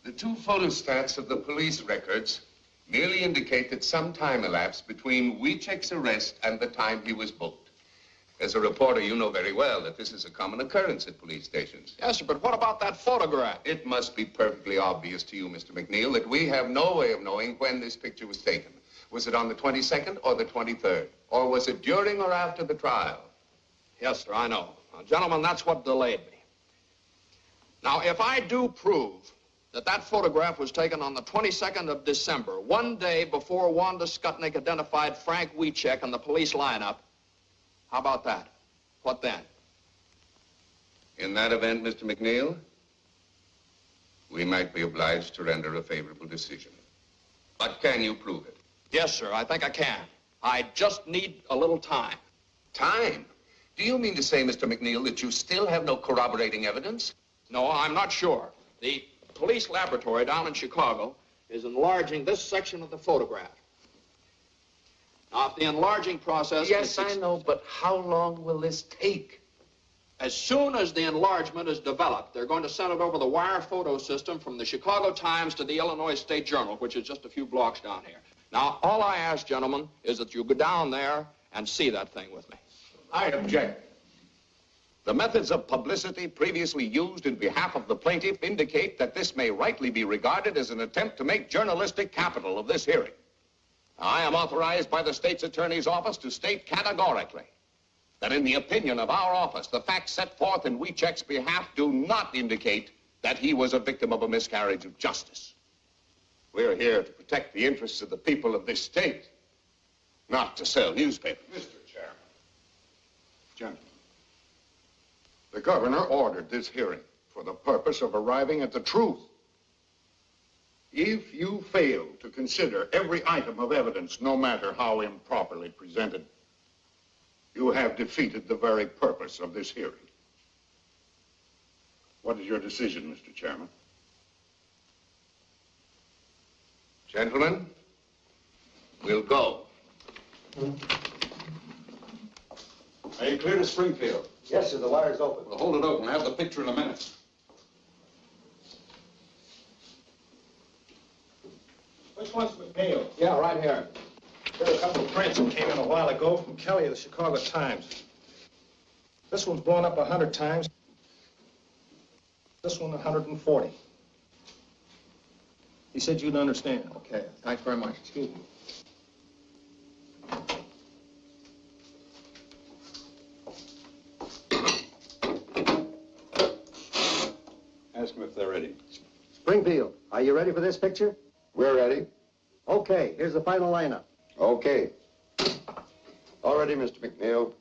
The two photostats of the police records merely indicate that some time elapsed between Wiechek's arrest and the time he was booked. As a reporter, you know very well that this is a common occurrence at police stations. Yes, sir, but what about that photograph? It must be perfectly obvious to you, Mr. McNeil, that we have no way of knowing when this picture was taken. Was it on the 22nd or the 23rd? Or was it during or after the trial? Yes, sir, I know. Now, gentlemen, that's what delayed me. Now, if I do prove that that photograph was taken on the 22nd of December, 1 day before Wanda Skutnik identified Frank Wiechek in the police lineup, how about that? What then? In that event, Mr. McNeil, we might be obliged to render a favorable decision. But can you prove it? Yes, sir, I think I can. I just need a little time. Time? Do you mean to say, Mr. McNeil, that you still have no corroborating evidence? No, I'm not sure. The police laboratory down in Chicago is enlarging this section of the photograph. Now, if the enlarging process... Yes, I know, but how long will this take? As soon as the enlargement is developed, they're going to send it over the wire photo system from the Chicago Times to the Illinois State Journal, which is just a few blocks down here. Now, all I ask, gentlemen, is that you go down there and see that thing with me. I object. The methods of publicity previously used in behalf of the plaintiff indicate that this may rightly be regarded as an attempt to make journalistic capital of this hearing. I am authorized by the state's attorney's office to state categorically that in the opinion of our office, the facts set forth in Wiechek's behalf do not indicate that he was a victim of a miscarriage of justice. We're here to protect the interests of the people of this state, not to sell newspapers. Mr. Chairman. Gentlemen, the governor ordered this hearing for the purpose of arriving at the truth. If you fail to consider every item of evidence, no matter how improperly presented, you have defeated the very purpose of this hearing. What is your decision, Mr. Chairman? Gentlemen, we'll go. Are you clear to Springfield? Yes, sir, the wire's open. Well, hold it open. I'll have the picture in a minute. Which one's McNeil? Yeah, right here. There are a couple of prints that came in a while ago from Kelly of the Chicago Times. This one's blown up 100 times. This one 140. He said you'd understand. Okay, thanks very much. Excuse me. Ask them if they're ready. Springfield, are you ready for this picture? We're ready. Okay, here's the final lineup. Okay. All ready, Mr. McNeil.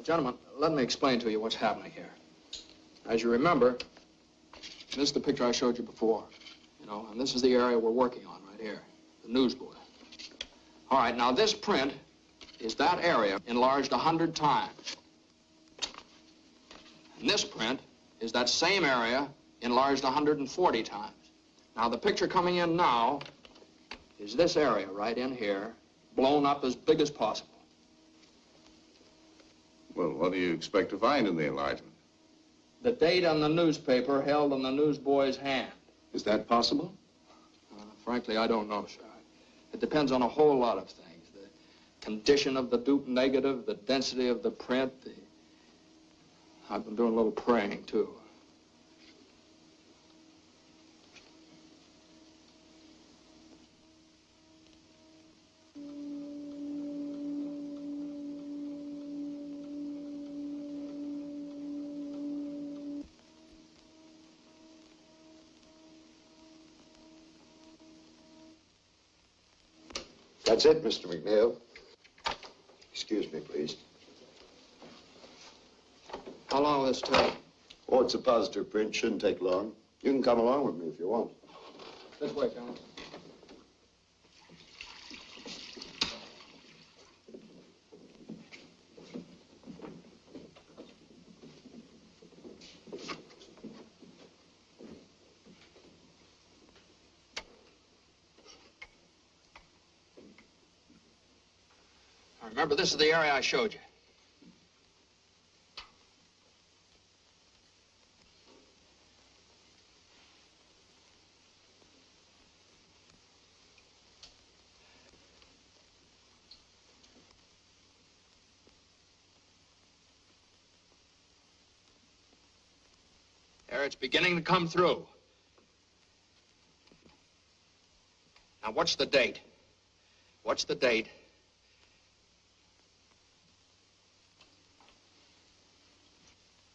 Gentlemen, let me explain to you what's happening here. As you remember, this is the picture I showed you before, you know, and this is the area we're working on right here, the newsboard. All right, now this print is that area enlarged 100 times. And this print is that same area enlarged 140 times. Now, the picture coming in now is this area right in here, blown up as big as possible. Well, what do you expect to find in the enlargement? The date on the newspaper held in the newsboy's hand. Is that possible? Frankly, I don't know, sir. It depends on a whole lot of things. condition of the dupe negative, the density of the print. I've been doing a little praying, too. That's it, Mr. McNeil. Excuse me, please. How long will this take? Oh, it's a positive print. Shouldn't take long. You can come along with me if you want. This way, Colonel. Remember, this is the area I showed you. There, it's beginning to come through. Now, what's the date? What's the date?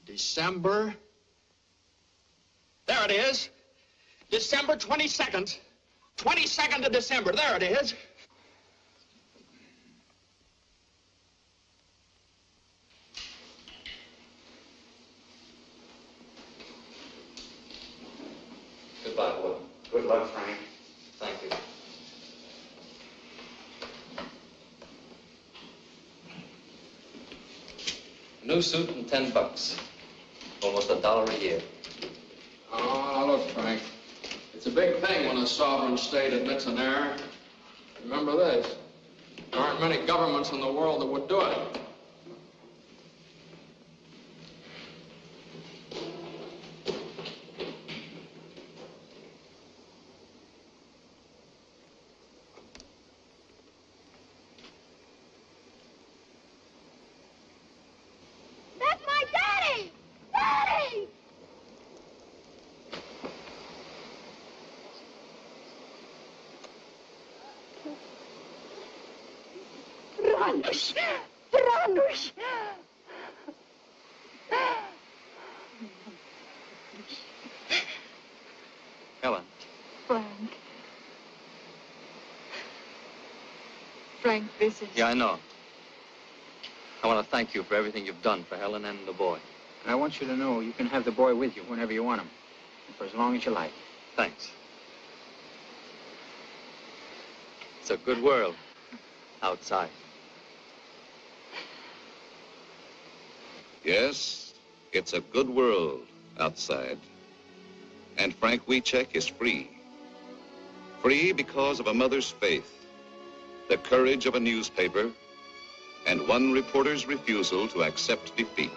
December. There it is. December 22nd. 22nd of December. There it is. Goodbye, boy. Good luck, Frank. Thank you. New suit and $10. Almost $1 a year. Oh, look, Frank. It's a big thing when a sovereign state admits an error. Remember this. There aren't many governments in the world that would do it. That's my daddy! Daddy! Franuś! Franuś! Helen. Frank. Frank, this is... Yeah, I know. I want to thank you for everything you've done for Helen and the boy. And I want you to know you can have the boy with you whenever you want him, and for as long as you like. Thanks. It's a good world outside. Yes, it's a good world outside. And Frank Wiecek is free. Free because of a mother's faith, the courage of a newspaper, and one reporter's refusal to accept defeat.